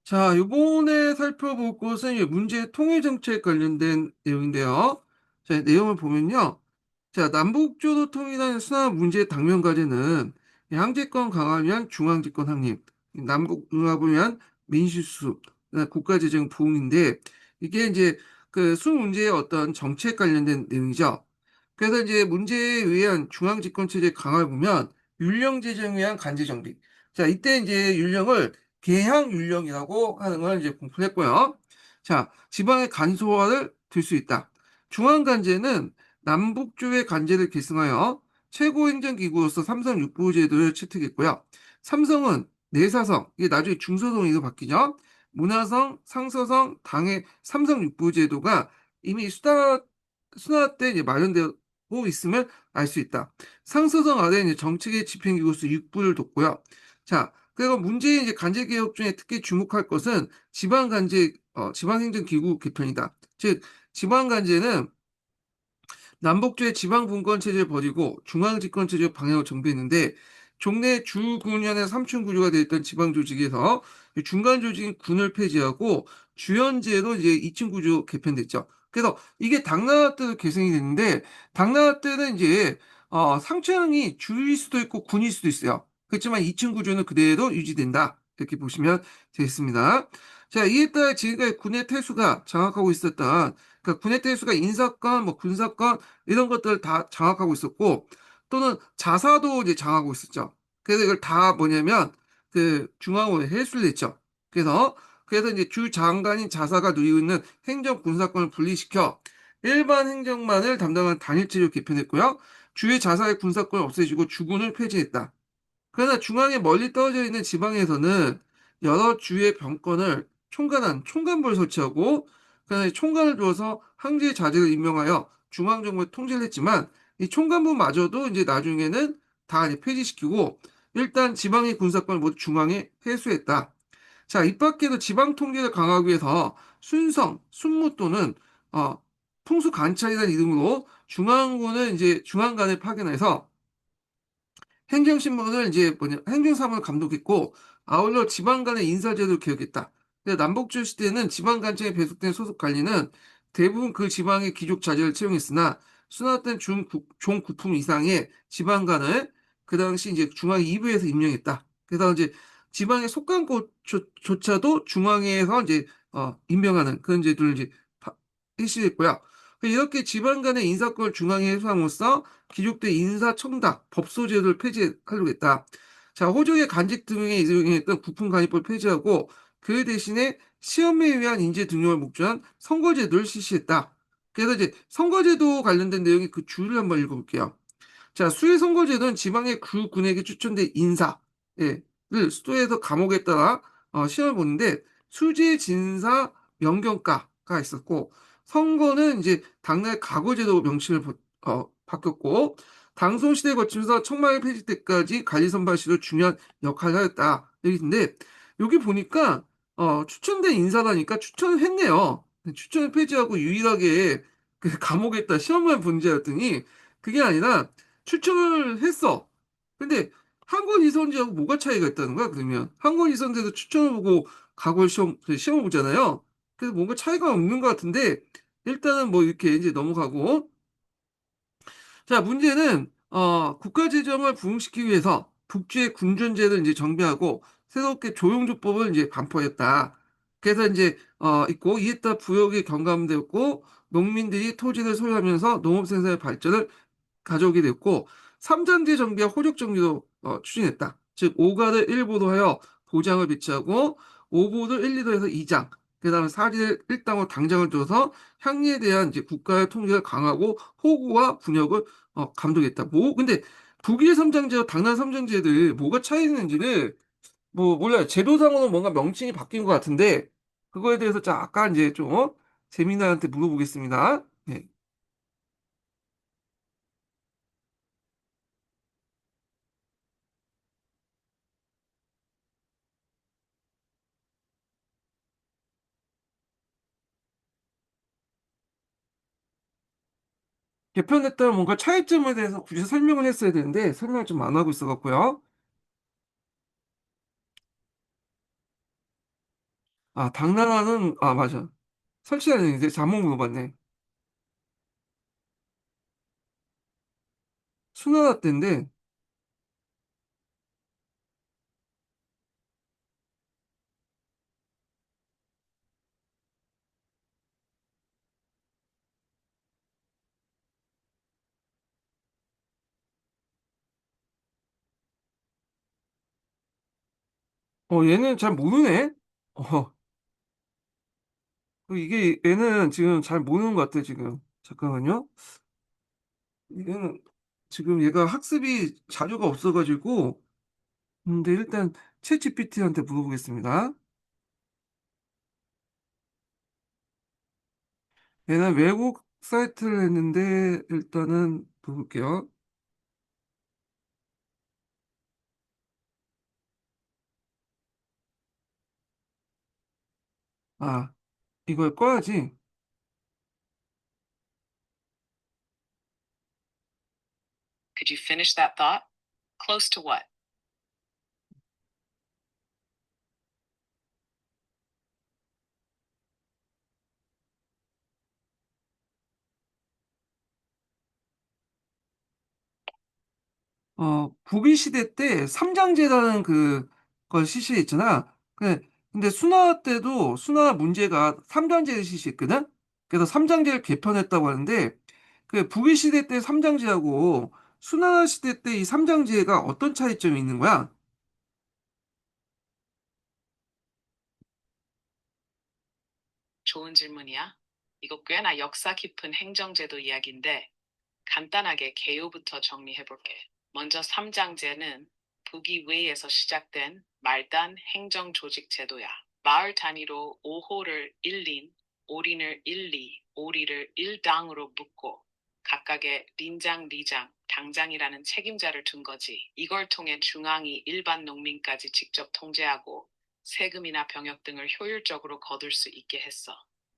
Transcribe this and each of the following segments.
자, 요번에 살펴볼 것은 이 문제 통일 정책 관련된 내용인데요. 자, 내용을 보면요. 자, 남북조도 통일한 수납 문제 당면 과제는 양제권 강화를 위한 중앙집권 확립, 남북 융합을 위한 민주수습, 국가재정 부흥인데 이게 이제 그 수 문제의 어떤 정책 관련된 내용이죠. 그래서 이제 문제에 의한 중앙집권 체제 강화를 보면 율령 제정에 의한 간제 정비. 자, 이때 이제 율령을 개항 율령이라고 하는 걸 이제 공표했고요. 자, 지방의 간소화를 들 수 있다. 중앙 간제는 남북조의 간제를 계승하여 최고행정기구로서 삼성 육부 제도를 채택했고요. 삼성은 내사성, 이게 나중에 중서성으로 바뀌죠. 문화성, 상서성, 당의 삼성 육부 제도가 이미 수납 때 이제 마련되고 있음을 알 수 있다. 상서성 아래 이제 정책의 집행기구로서 육부를 뒀고요. 자, 그리고 문재인 이제 간제 개혁 중에 특히 주목할 것은 지방 간제, 지방행정기구 개편이다. 즉, 지방 간제는 남북주의 지방분권 체제를 버리고 중앙집권 체제 방향을 정비했는데 종래 주군현의 삼층구조가 되어 있던 지방조직에서 중간 조직인 군을 폐지하고 주연제로 이제 이층구조 개편됐죠. 그래서 이게 당나라 때도 개성이 됐는데 당나라 때는 이제 상층이 주일 수도 있고 군일 수도 있어요. 그렇지만 이층 구조는 그대로 유지된다. 이렇게 보시면 되겠습니다. 자, 이에 따라 지금까지 군의 태수가 장악하고 있었던 그러니까 군의 태수가 인사권, 뭐 군사권 이런 것들을 다 장악하고 있었고 또는 자사도 이제 장악하고 있었죠. 그래서 이걸 다 뭐냐면 그 중앙원에 해수를 했죠. 그래서 이제 주 장관인 자사가 누리고 있는 행정 군사권을 분리시켜 일반 행정만을 담당하는 단일체로 개편했고요. 주의 자사의 군사권을 없애주고 주군을 폐지했다. 그러나 중앙에 멀리 떨어져 있는 지방에서는 여러 주의 병권을 총괄한 총관부를 설치하고 그다음에 총관을 두어서 항제 자제를 임명하여 중앙정부를 통제를 했지만 이 총관부마저도 이제 나중에는 다 이제 폐지시키고 일단 지방의 군사권을 모두 중앙에 회수했다. 자, 이 밖에도 지방 통제를 강화하기 위해서 순성, 순무 또는 어, 풍수 관찰이라는 이름으로 중앙군을 이제 중앙관에 파견해서 행정신문을 이제 행정사무를 감독했고 아울러 지방 간의 인사제도를 개혁했다. 남북조 시대는 지방 간청에 배속된 소속 관리는 대부분 그 지방의 귀족 자제를 채용했으나 수납된 종국품 이상의 지방관을 그 당시 이제 중앙 2부에서 임명했다. 그래서 이제 지방의 속관고조차도 중앙에서 이제 임명하는 그런 제도를 이제 실시했고요. 이렇게 지방 간의 인사권을 중앙에 해소함으로써 귀족대 인사청탁, 법소제도를 폐지하려고 했다. 자, 호족의 간직 등에 이용했던 국품관리법을 폐지하고 그 대신에 시험에 의한 인재 등용을 목적한 선거제도를 실시했다. 그래서 이제 선거제도 관련된 내용의 그 줄을 한번 읽어볼게요. 자, 수의 선거제도는 지방의 그 군에게 추천된 인사, 예, 를 수도에서 감옥에 따라 시험을 보는데 수재, 진사, 명경가가 있었고 선거는 이제 당내 각오제도 명칭을 바뀌었고 당송 시대에 거치면서 청마의 폐지 때까지 관리 선발시로 중요한 역할을 하였다. 여기인데 여기 보니까 추천된 인사라니까 추천을 했네요. 추천을 폐지하고 유일하게 그 감옥에다 시험만 본 자였더니 그게 아니라 추천을 했어. 근데 한권 이선제하고 뭐가 차이가 있다는 거야, 그러면? 한권 이선제도 추천을 보고 각오를 시험을 보잖아요. 그래서 뭔가 차이가 없는 것 같은데, 일단은 뭐 이렇게 이제 넘어가고. 자, 문제는, 국가재정을 부흥시키기 위해서 북주의 군준제를 이제 정비하고 새롭게 조용조법을 이제 반포했다. 그래서 이제, 있고, 이에 따라 부역이 경감되었고, 농민들이 토지를 소유하면서 농업 생산의 발전을 가져오게 됐고 3장제 정비와 호적 정비도 추진했다. 즉 5가를 1보도 하여 보장을 배치하고 5보를 1, 2도에서 2장 그다음에 4지를 1당으로 당장을 둬서 향리에 대한 이제 국가의 통제를 강하고 호구와 분역을 감독했다. 뭐 근데 북일 3장제와 당난 3장제들 뭐가 차이 있는지는 뭐 몰라요. 제도상으로는 뭔가 명칭이 바뀐 것 같은데 그거에 대해서 잠깐 이제 좀 재미나한테 물어보겠습니다. 네. 개편했다면 뭔가 차이점에 대해서 굳이 설명을 했어야 되는데 설명을 좀 안 하고 있어갖고요. 아, 당나라는, 아, 맞아. 설치하는 이제 잘못 물어봤네. 수나라 때인데, 얘는 잘 모르네? 어, 이게, 얘는 지금 잘 모르는 것 같아, 지금. 잠깐만요. 얘는, 지금 얘가 학습이 자료가 없어가지고, 근데 일단, 챗GPT한테 물어보겠습니다. 얘는 외국 사이트를 했는데, 일단은, 볼게요. 아, 이걸 꺼야지. Could you finish that thought? Close to what? 북위 시대 때 삼장제라는 걸 실시했잖아. 근데 순화 때도 순화 문제가 삼장제를 실시했거든? 그래서 삼장제를 개편했다고 하는데, 그 북위 시대 때 삼장제하고 순화 시대 때 이 삼장제가 어떤 차이점이 있는 거야? 좋은 질문이야. 이거 꽤나 역사 깊은 행정제도 이야기인데 간단하게 개요부터 정리해볼게. 먼저 삼장제는 북이웨이에서 시작된 말단 행정 조직 제도야. 마을 단위로 5호를 1린, 오린을 1리, 오리를 1당으로 묶고 각각의 린장, 리장, 당장이라는 책임자를 둔 거지. 이걸 통해 중앙이 일반 농민까지 직접 통제하고 세금이나 병역 등을 효율적으로 거둘 수 있게 했어.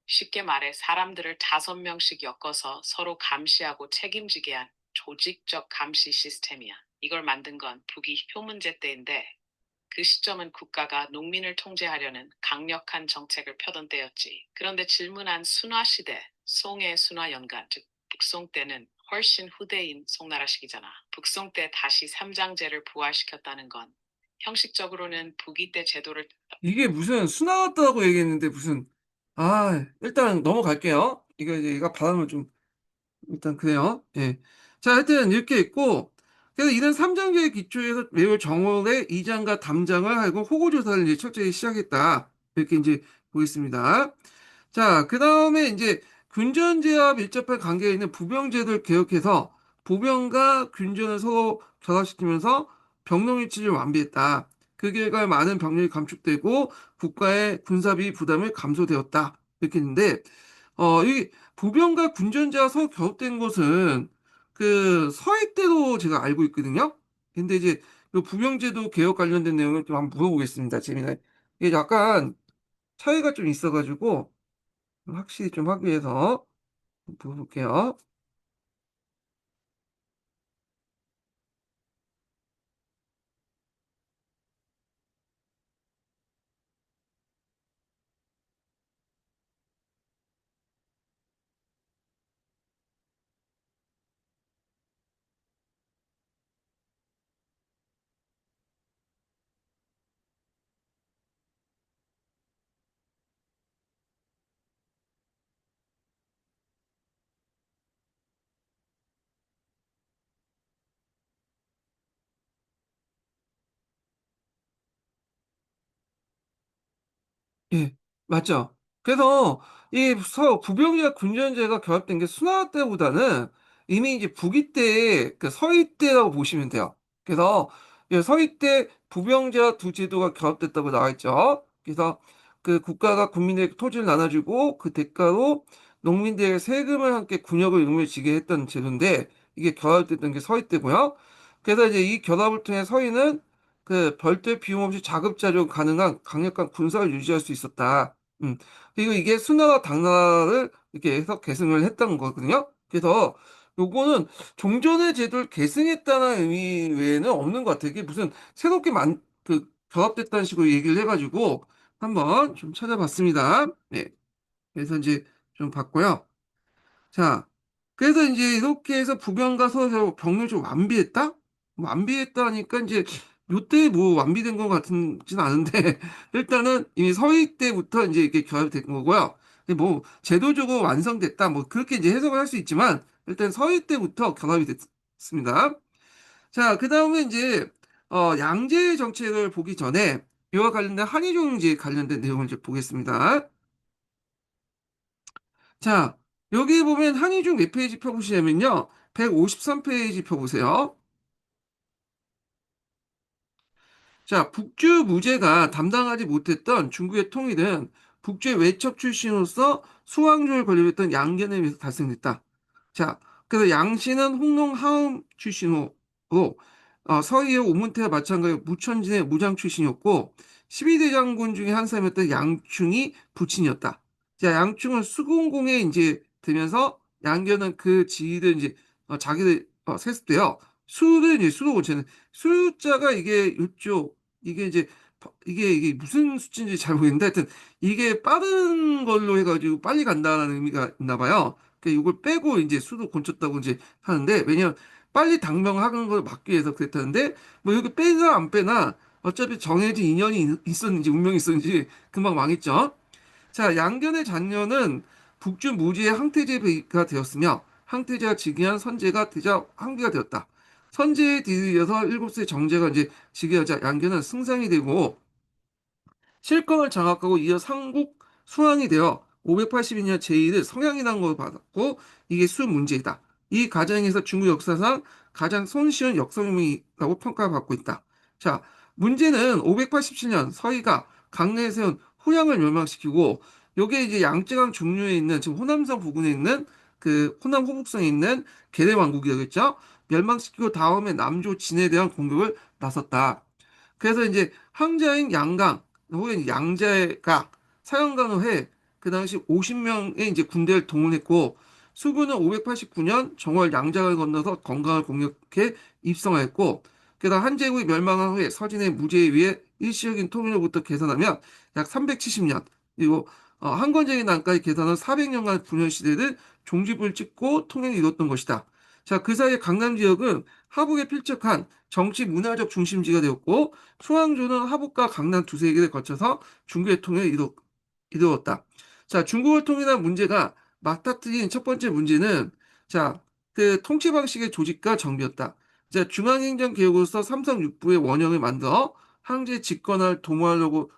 쉽게 말해 사람들을 5명씩 엮어서 서로 감시하고 책임지게 한 조직적 감시 시스템이야. 이걸 만든 건 북이 효문제 때인데 그 시점은 국가가 농민을 통제하려는 강력한 정책을 펴던 때였지. 그런데 질문한 순화시대, 송의 순화연간, 즉 북송 때는 훨씬 후대인 송나라식이잖아. 북송 때 다시 삼장제를 부활시켰다는 건 형식적으로는 북이 때 제도를 이게 무슨 수나 같다고 얘기했는데 무슨, 일단 넘어갈게요. 이거 이제 얘가 발음을 좀 일단 그래요. 예. 자, 하여튼 이렇게 있고, 그래서 이런 삼장제의 기초에서 매월 정월에 이장과 담장을 하고 호구조사를 이제 철저히 시작했다. 이렇게 이제 보겠습니다. 자, 그 다음에 이제 군전제와 밀접한 관계에 있는 부병제도를 개혁해서 부병과 군전을 서로 결합시키면서 병력 위치를 완비했다. 그 결과 많은 병력이 감축되고 국가의 군사비 부담이 감소되었다. 이렇게 했는데, 이 부병과 군전제가 서로 결합된 것은 그 서해 때로 제가 알고 있거든요. 근데 이제 그 부병제도 개혁 관련된 내용을 좀 한번 물어보겠습니다. 재미나게. 이게 약간 차이가 좀 있어가지고, 확실히 좀 하기 위해서 볼게요. 예, 맞죠. 그래서 이 부병제와 군전제가 결합된 게 순화 때보다는 이미 이제 북이 때, 그 서희 때라고 보시면 돼요. 그래서 서희 때 부병제와 두 제도가 결합됐다고 나와 있죠. 그래서 그 국가가 국민에게 토지를 나눠주고 그 대가로 농민들에게 세금을 함께 군역을 의무에 지게 했던 제도인데 이게 결합됐던 게 서희 때고요. 그래서 이제 이 결합을 통해 서희는 그 별도의 비용 없이 자급자족 가능한 강력한 군사를 유지할 수 있었다. 그리고 이게 수나라 당나라를 이렇게 해서 계승을 했던 거거든요. 그래서 요거는 종전의 제도를 계승했다는 의미 외에는 없는 것 같아요. 이게 무슨 새롭게 결합됐다는 식으로 얘기를 해가지고 한번 좀 찾아봤습니다. 네. 그래서 이제 좀 봤고요. 자, 그래서 이제 이렇게 해서 부변과 서에서 병력을 좀 완비했다? 완비했다니까 이제 요때 뭐 완비된 것 같은지는 않은데 일단은 이미 서희 때부터 이제 이렇게 결합된 거고요. 근데 뭐 제도적으로 완성됐다 뭐 그렇게 이제 해석을 할 수 있지만 일단 서희 때부터 결합이 됐습니다. 자, 그 다음에 이제 양제 정책을 보기 전에 이와 관련된 한의종지 관련된 내용을 이제 보겠습니다. 자, 여기 보면 한의중 몇 페이지 펴보시냐면요. 153페이지 펴보세요. 자, 북주 무제가 담당하지 못했던 중국의 통일은 북주의 외척 출신으로서 수왕조를 건립했던 양견에 의해서 달성됐다. 자, 그래서 양씨는 홍농 하음 출신으로 서희의 오문태와 마찬가지로 무천진의 무장 출신이었고 12대 장군 중에 한 사람이었던 양충이 부친이었다. 자, 양충은 수공공에 이제 되면서 양견은 그 지위를 이제 자기들 세습돼요. 수를 이제 수도 고치는 숫자가 이게 요쪽 이게 이제 이게 무슨 수치인지 잘 모르겠는데 하여튼 이게 빠른 걸로 해가지고 빨리 간다는 의미가 있나 봐요. 그러니까 이걸 빼고 이제 수도 곤쳤다고 이제 하는데 왜냐면 빨리 당명하는 걸 막기 위해서 그랬다는데 뭐 여기 빼나 안 빼나 어차피 정해진 인연이 있었는지 운명이 있었는지 금방 망했죠. 자, 양견의 자녀는 북주 무지의 항태제가 되었으며 항태제가 즉위한 선제가 되자 황비가 되었다. 선제에 뒤이어서 7세 정제가 이제 즉위하자 양견은 승상이 되고 실권을 장악하고 이어 삼국 수왕이 되어 582년 제1을 성향이라는 걸 받았고 이게 수 문제이다. 이 과정에서 중국 역사상 가장 손쉬운 역사명이라고 평가받고 있다. 자, 문제는 587년 서희가 강내에 세운 호양을 멸망시키고 요게 이제 양쯔강 중류에 있는 지금 호남성 부근에 있는 그 호남 호북성에 있는 계대 왕국이었겠죠. 멸망시키고 다음에 남조 진에 대한 공격을 나섰다. 그래서 이제 황자인 양강 혹은 양자가 사형강을 해 그 당시 50명의 이제 군대를 동원했고 수군은 589년 정월 양자를 건너서 건강을 공격해 입성하였고 게다가 한제국이 멸망한 후에 서진의 무제에 의해 일시적인 통일로부터 계산하면 약 370년 그리고 한건적인 난까지 계산한 400년간 분열 시대를 종집을 찍고 통일을 이뤘던 것이다. 자, 그 사이에 강남 지역은 하북에 필적한 정치 문화적 중심지가 되었고 수왕조는 하북과 강남 두 세계를 거쳐서 중국의 통일을 이루었다. 자, 중국을 통일한 문제가 맞닥뜨린 첫 번째 문제는 자, 그 통치 방식의 조직과 정비였다. 자, 중앙행정개혁으로서 삼성육부의 원형을 만들어 황제 집권을 도모하려고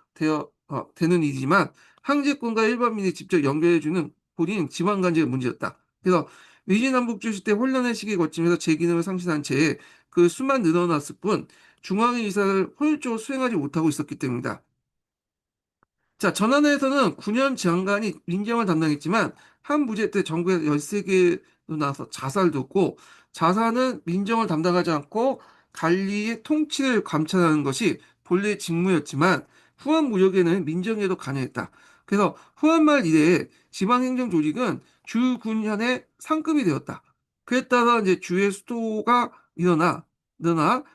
되는 일이지만 황제권과 일반민이 직접 연결해주는 본인 지방간제의 문제였다. 그래서 위진남북주 시대 혼란의 시기에 거치면서 제 기능을 상실한 채 그 수만 늘어났을 뿐 중앙의 의사를 효율적으로 수행하지 못하고 있었기 때문이다. 자, 전환에서는 9년 장관이 민정을 담당했지만 한 부재 때 전국에 13개로 나와서 자살도 했고 자사는 민정을 담당하지 않고 관리의 통치를 감찰하는 것이 본래 직무였지만 후한 무역에는 민정에도 관여했다. 그래서 후한 말 이래에 지방행정조직은 주군현의 상급이 되었다. 그에 따라 이제 주의 수도가 늘어나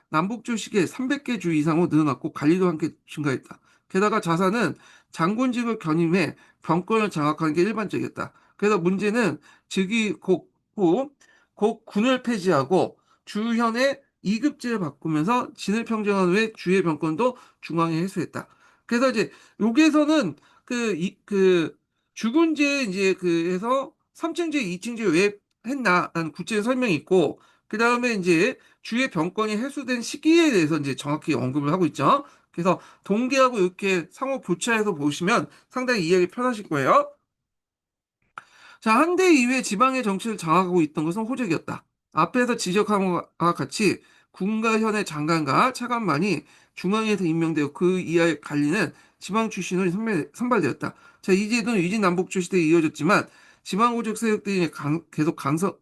남북주 시기에 300개 주 이상으로 늘어났고 관리도 함께 증가했다. 게다가 자사는 장군직을 견임해 병권을 장악하는 게 일반적이었다. 그래서 문제는 즉위 곧 군을 폐지하고 주현의 2급제를 바꾸면서 진을 평정한 후에 주의 병권도 중앙에 회수했다. 그래서 이제 여기에서는 그 주군제 이제 그 해서 3층제, 2층제 왜 했나라는 구체적인 설명이 있고 그 다음에 이제 주의 병권이 회수된 시기에 대해서 이제 정확히 언급을 하고 있죠. 그래서 동계하고 이렇게 상호 교차해서 보시면 상당히 이해하기 편하실 거예요. 자, 한대 이후에 지방의 정치를 장악하고 있던 것은 호적이었다. 앞에서 지적한 것과 같이 군과 현의 장관과 차관만이 중앙에서 임명되어 그 이하의 관리는 지방 출신으로 선발되었다. 자, 이 제도는 위진 남북조 시대에 이어졌지만 지방 호적 세력들이 계속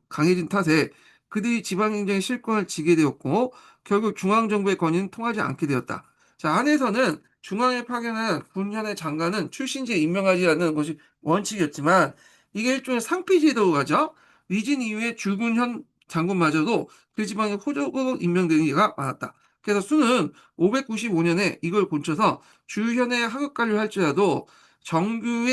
강해진 탓에 그들이 지방행정의 실권을 지게 되었고 결국 중앙정부의 권위는 통하지 않게 되었다. 자, 한에서는 중앙에 파견한 군현의 장관은 출신지에 임명하지 않는 것이 원칙이었지만 이게 일종의 상피제도가죠. 위진 이후에 주군현 장군마저도 그 지방에 호적으로 임명되는 게가 많았다. 그래서 수는 595년에 이걸 고쳐서 주현의 하급 관리할지라도 정규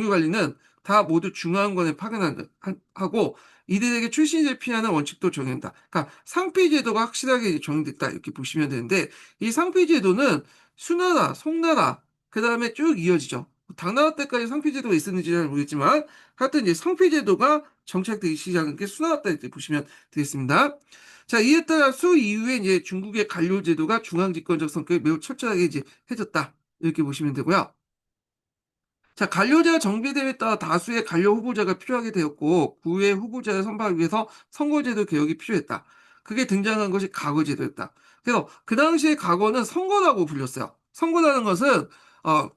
관리는 다 모두 중앙원에 파견하고 이들에게 출신제를 피하는 원칙도 정한다. 그러니까 상피제도가 확실하게 정립됐다 이렇게 보시면 되는데 이 상피제도는 수나라, 송나라 그 다음에 쭉 이어지죠. 당나라 때까지 상피제도가 있었는지 잘 모르겠지만 하여튼 이제 상피제도가 정착되기 시작한 게 수나라 때 보시면 되겠습니다. 자, 이에 따라 수 이후에 이제 중국의 관료 제도가 중앙 집권적 성격이 매우 철저하게 이제 해졌다. 이렇게 보시면 되고요. 자, 관료제가 정비됨에 따라 다수의 관료 후보자가 필요하게 되었고, 구의 후보자를 선발하기 위해서 선거제도 개혁이 필요했다. 그게 등장한 것이 과거제도였다. 그래서 그 당시에 과거는 선거라고 불렸어요. 선거라는 것은,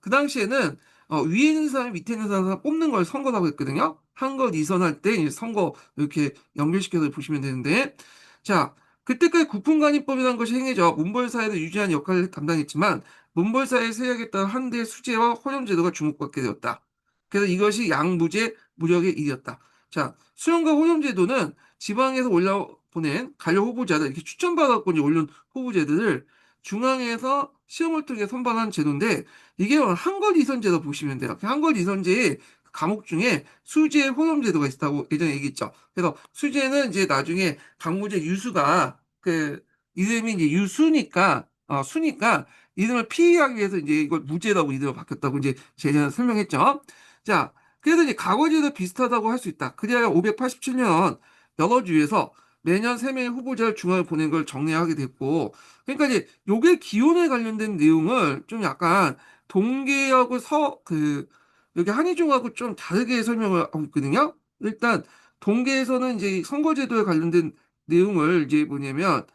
그 당시에는, 위에 있는 사람, 밑에 있는 사람 뽑는 걸 선거라고 했거든요. 한 것 이선할 때 이제 선거 이렇게 연결시켜서 보시면 되는데, 자, 그때까지 국분관리법이라는 것이 행해져 문벌사회를 유지하는 역할을 담당했지만, 문벌사의 세력에 따라 한대 수재와 호렴제도가 주목받게 되었다. 그래서 이것이 양무제 무력의 일이었다. 자, 수령과 호렴제도는 지방에서 올라보낸 관료 후보자들, 이렇게 추천받았고 이제 올린 후보자들을 중앙에서 시험을 통해 선발한 제도인데, 이게 한걸이선제도 보시면 돼요. 한걸이선제의 과목 중에 수재 호렴제도가 있다고 예전에 얘기했죠. 그래서 수재는 이제 나중에 강무제 유수가 이름이 이제 유수니까, 수니까 이름을 피하기 위해서 이제 이걸 무죄라고 이름을 바뀌었다고 이제 제가 설명했죠. 자, 그래서 이제 과거제도 비슷하다고 할 수 있다. 그래야 587년 여러 주에서 매년 3명의 후보자를 중앙에 보낸 걸 정리하게 됐고, 그러니까 이제 요게 기원에 관련된 내용을 좀 약간 동계하고 여기 한의종하고 좀 다르게 설명을 하고 있거든요. 일단 동계에서는 이제 선거제도에 관련된 내용을 이제 뭐냐면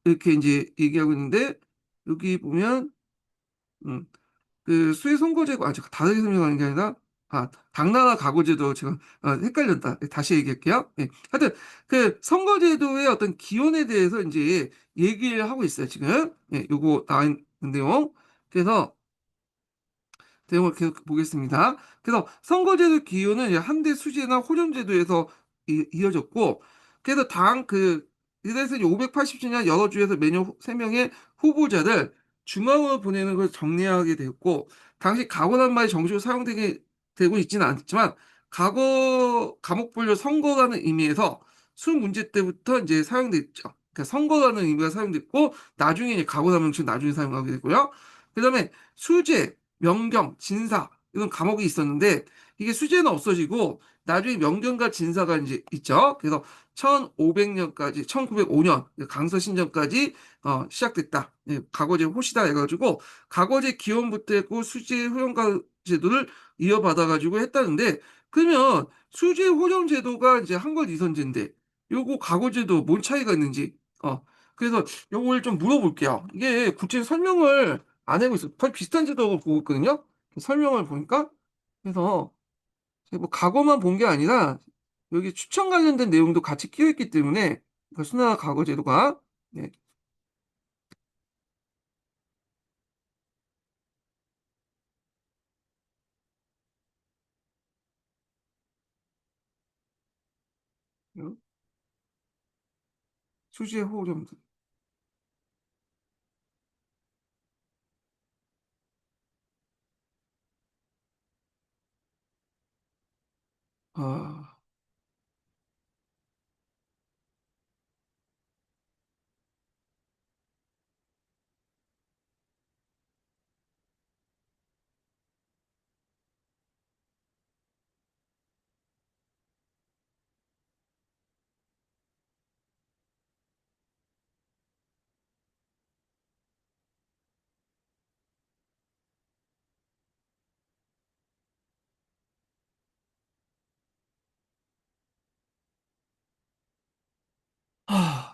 이렇게 이제 얘기하고 있는데 여기 보면 음, 그 수해 선거제고 잠깐 다르게 설명하는 게 아니라 당나라 과거제도 제가 헷갈렸다. 다시 얘기할게요. 예. 하여튼 그 선거제도의 어떤 기원에 대해서 이제 얘기를 하고 있어요, 지금. 예, 요거 나와 있는 내용. 그래서 내용을 계속 보겠습니다. 그래서 선거제도 기호는 이제 한대 수재나 호전제도에서 이어졌고, 그래서 그래서 이제 580주년 여러 주에서 매년 3명의 후보자들 중앙으로 보내는 걸 정리하게 되었고, 당시 과거란 말이 정식으로 사용되게 되고 있지는 않지만, 과목분류 선거라는 의미에서 수 문제 때부터 이제 사용됐죠. 그러니까 선거라는 의미가 사용됐고, 나중에 이제 과거라는 즉 나중에 사용하게 되고요. 그 다음에 수재, 명경, 진사 이런 과목이 있었는데 이게 수재는 없어지고 나중에 명경과 진사가 이제 있죠. 그래서 1500년까지 1905년 강서 신정까지 시작됐다. 예, 과거제 호시다 해가지고 과거제 기원부터 했고 수재 후령가 제도를 이어받아가지고 했다는데 그러면 수재 호령 제도가 이제 한걸 이선제인데 요거 과거제도 뭔 차이가 있는지 그래서 요걸 좀 물어볼게요. 이게 구체 설명을 안 하고 있어요. 거의 비슷한 제도 보고 있거든요. 설명을 보니까. 그래서 뭐 과거만 본 게 아니라 여기 추천 관련된 내용도 같이 끼어 있기 때문에 그 수나 과거 제도가 네. 수지의 호흡 아,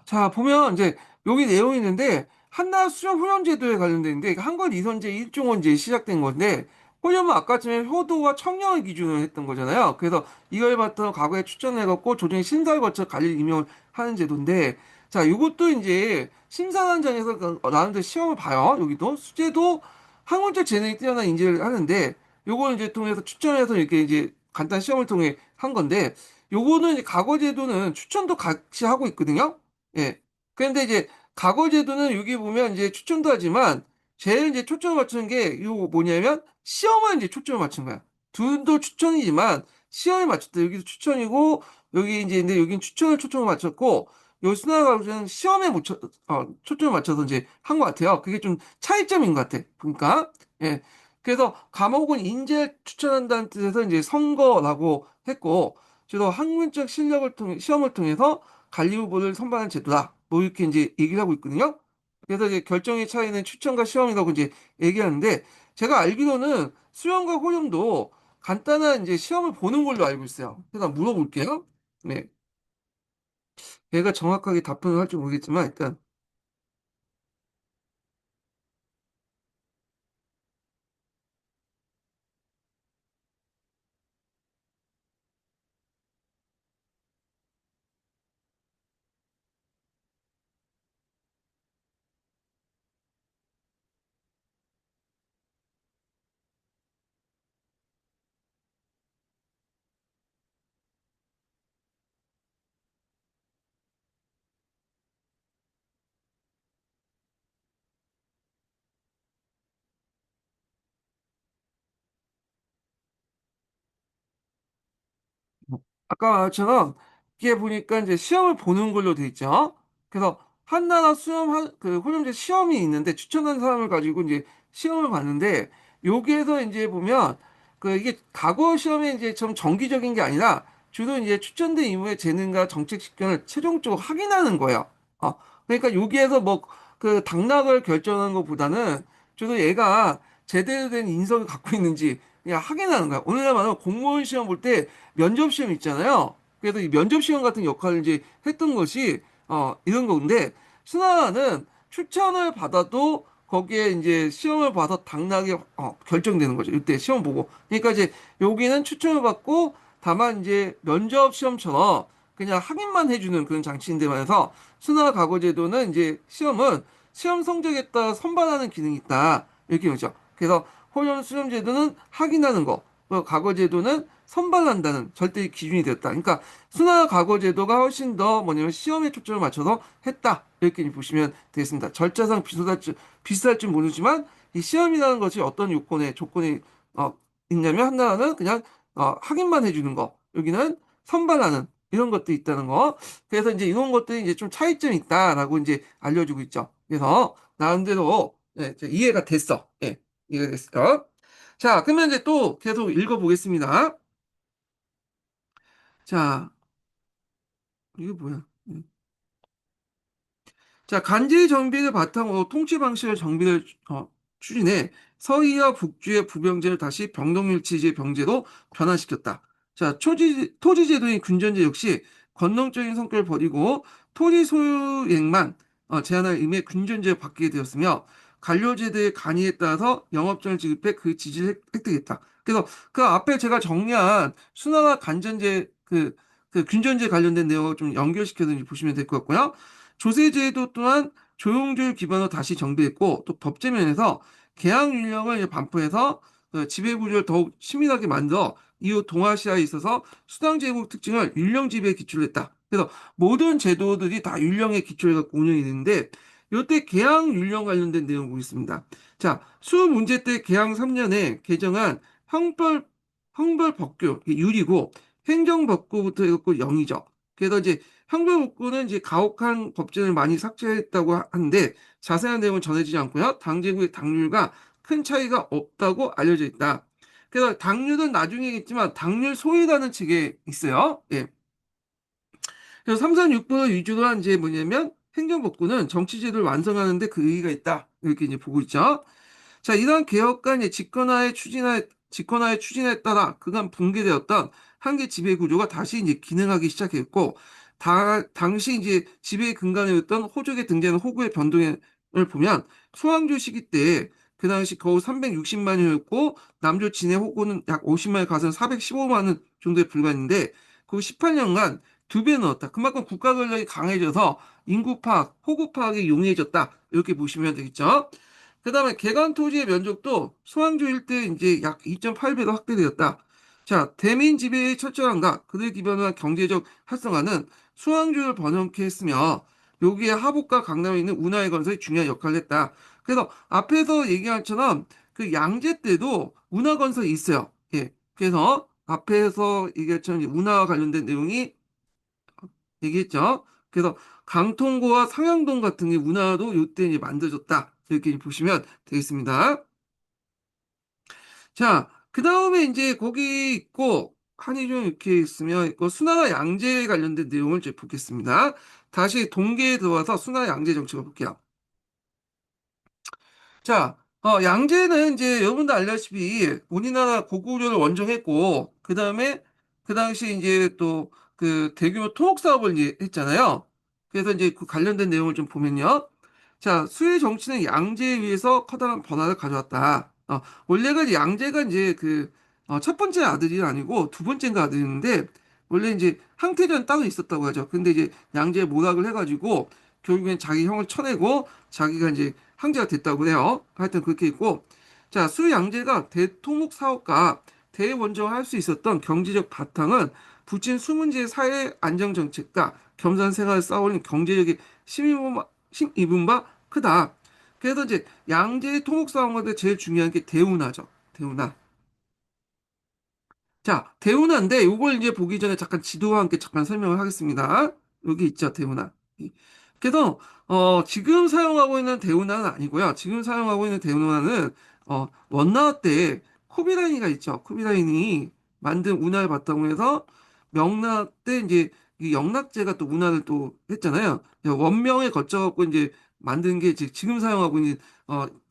자, 보면 이제 여기 내용이 있는데 한나라 수령 훈련제도에 관련되는데 한걸 이선제 일종원제 시작된 건데 훈련은 아까 전에 효도와 청량을 기준으로 했던 거잖아요. 그래서 이걸 바탕 과거에 추천해갖고 조정의 심사를 거쳐 관리를 임명을 하는 제도인데 자, 이것도 이제 심사단장에서 나름대로 시험을 봐요. 여기도 수제도 학문적 재능이 뛰어난 인재를 하는데 요거는 이제 통해서 추천해서 이렇게 이제 간단 시험을 통해 한 건데 요거는 이제 과거 제도는 추천도 같이 하고 있거든요. 예. 그런데 이제 과거 제도는 여기 보면 이제 추천도 하지만 제일 이제 초점을 맞추는 게 요 뭐냐면 시험에 이제 초점을 맞춘 거야. 둘도 추천이지만 시험에 맞췄다. 여기도 추천이고 여기 이제 근데 여긴 추천을 초점을 맞췄고 요 수능 과목은 시험에 초점을 맞춰서 이제 한 것 같아요. 그게 좀 차이점인 것 같아. 그러니까 예. 그래서 과목은 인재 추천한다는 뜻에서 이제 선거라고 했고, 그래서 학문적 실력을 통해 시험을 통해서 관리 후보를 선발하는 제도다. 뭐 이렇게 이제 얘기를 하고 있거든요. 그래서 이제 결정의 차이는 추천과 시험이라고 이제 얘기하는데 제가 알기로는 수험과 호렴도 간단한 이제 시험을 보는 걸로 알고 있어요. 그래서 물어볼게요. 네. 얘가 정확하게 답변을 할지 모르겠지만 일단 아까 말처럼 이게 보니까 이제 시험을 보는 걸로 돼 있죠. 그래서 한나라 그 호렴제 시험이 있는데 추천한 사람을 가지고 이제 시험을 봤는데 여기에서 이제 보면 그 이게 과거 시험에 이제 좀 정기적인 게 아니라 주로 이제 추천된 인물의 재능과 정책 식견을 최종적으로 확인하는 거예요. 어, 그러니까 여기에서 뭐 그 당락을 결정하는 것보다는 주로 얘가 제대로 된 인성을 갖고 있는지 그냥 확인하는 거야. 오늘날 말하면 공무원 시험 볼때 면접 시험 있잖아요. 그래서 이 면접 시험 같은 역할을 이제 했던 것이 이런 건데 순화는 추천을 받아도 거기에 이제 시험을 봐서 당락이 결정되는 거죠. 이때 시험 보고. 그러니까 이제 여기는 추천을 받고 다만 이제 면접 시험처럼 그냥 확인만 해주는 그런 장치인데 말해서 순화 과거 제도는 이제 시험은 시험 성적에 따라 선발하는 기능이 있다. 이렇게 보죠. 그래서 호연 수험 제도는 확인하는 거. 과거 제도는 선발한다는 절대 기준이 되었다. 그러니까 순화 과거 제도가 훨씬 더 뭐냐면 시험에 초점을 맞춰서 했다. 이렇게 보시면 되겠습니다. 절차상 비슷할 줄 모르지만 이 시험이라는 것이 어떤 조건이 어, 있냐면 하나는 그냥 확인만 해주는 거. 여기는 선발하는 이런 것도 있다는 거. 그래서 이제 이런 것들이 이제 좀 차이점이 있다라고 이제 알려주고 있죠. 그래서 나름대로 이제 이해가 됐어. 예, 이해가 됐어. 자, 그러면 이제 또 계속 읽어보겠습니다. 자, 이게 뭐야? 자, 간지 정비를 바탕으로 통치 방식의 정비를 추진해 서희와 북주의 부병제를 다시 병동일치제 병제로 변환시켰다. 자, 토지제도인 군전제 역시 권능적인 성격을 버리고 토지 소유액만 제한할 의미의 군전제를 바뀌게 되었으며 관료제도의 간이에 따라서 영업정을 지급해 그 지지를 획득했다. 그래서 그 앞에 제가 정리한 순화와 간전제 그 군전제 관련된 내용을 좀 연결시켜서 보시면 될 것 같고요. 조세제도 또한 조용조율 기반으로 다시 정비했고 또 법제면에서 계약 윤령을 반포해서 그 지배구조를 더욱 치밀하게 만들어 이후 동아시아에 있어서 수당제국 특징을 윤령 지배에 기초로 했다. 그래서 모든 제도들이 다 윤령에 기초해 갖고 운영이 되는데 이때 계약 윤령 관련된 내용을 보겠습니다. 자, 수 문제 때 계약 3년에 개정한 형벌법규 율이고 행정법규부터 해갖고 0이죠. 그래서 이제 형별복구는 이제 가혹한 법제를 많이 삭제했다고 하는데 자세한 내용은 전해지지 않고요. 당제국의 당률과 큰 차이가 없다고 알려져 있다. 그래서 당률은 나중에겠지만 당률 소위라는 책에 있어요. 예. 그래서 3, 4, 6번을 위주로 한 이제 뭐냐면 행정복구는 정치제도를 완성하는데 그 의의가 있다. 이렇게 이제 보고 있죠. 자, 이러한 개혁과 이제 집권화의 추진에 따라 그간 붕괴되었던 한계 지배 구조가 다시 이제 기능하기 시작했고, 당시 이제 지배의 근간이었던 호족의 등재는 호구의 변동을 보면 수왕조 시기 때 그 당시 거의 360만 원이었고 남조 진해 호구는 약 50만 원 가서 415만 원 정도에 불과했는데 그 18년간 두 배 넣었다. 그만큼 국가 권력이 강해져서 인구 파악, 호구 파악이 용이해졌다. 이렇게 보시면 되겠죠. 그 다음에 개간 토지의 면적도 소왕조 일대 이제 약 2.8배로 확대되었다. 자, 대민 지배의 철저함과 그를 기반으로 한 경제적 활성화는 수왕조를 번영케 했으며 여기에 하복과 강남에 있는 운하의 건설이 중요한 역할을 했다. 그래서 앞에서 얘기한 것처럼 그 양제 때도 운하 건설이 있어요. 예. 그래서 앞에서 얘기했처럼 이제 운하와 관련된 내용이 얘기했죠. 그래서 강통구와 상향동 같은 게 운하도 요때 이제 만들어졌다. 이렇게 보시면 되겠습니다. 자, 그 다음에 이제 거기 있고, 한의종 이렇게 있으면, 있고, 순화와 양재 관련된 내용을 이제 보겠습니다. 다시 동계에 들어와서 순화 양재 정책을 볼게요. 자, 양재는 이제 여러분도 알다시피 우리나라 고구려를 원정했고, 그 다음에 그 당시 이제 또 그 대규모 토목 사업을 이제 했잖아요. 그래서 이제 그 관련된 내용을 좀 보면요. 자, 수의 정치는 양재에 의해서 커다란 변화를 가져왔다. 원래가 이제 양재가 이제 그, 첫 번째 아들이 아니고 두 번째인가 아들인데, 원래 이제 항태전 따로 있었다고 하죠. 근데 이제 양재에 모락을 해가지고, 결국엔 자기 형을 쳐내고, 자기가 이제 황제가 됐다고 해요. 하여튼 그렇게 있고, 자, 수양제가 대토목 사업과 대원정을 할 수 있었던 경제적 바탕은 부친 수문제의 사회 안정 정책과 겸손 생활을 쌓아올린 경제력이 힘입은 바 크다. 그래서 이제 양제의 토목 사업 가운데 제일 중요한 게 대운하죠. 대운하. 자, 대운하인데 이걸 이제 보기 전에 잠깐 지도와 함께 잠깐 설명을 하겠습니다. 여기 있죠, 대운하. 그래서 지금 사용하고 있는 대운하는 아니고요. 지금 사용하고 있는 대운하는 원나라 때 코비라인이가 있죠. 코비라인이 만든 운하를 바탕으로 해서 명나라 때 이제 이 영락제가 또 운하를 또 했잖아요. 원명에 거쳐갖고 이제 만든 게 지금 사용하고 있는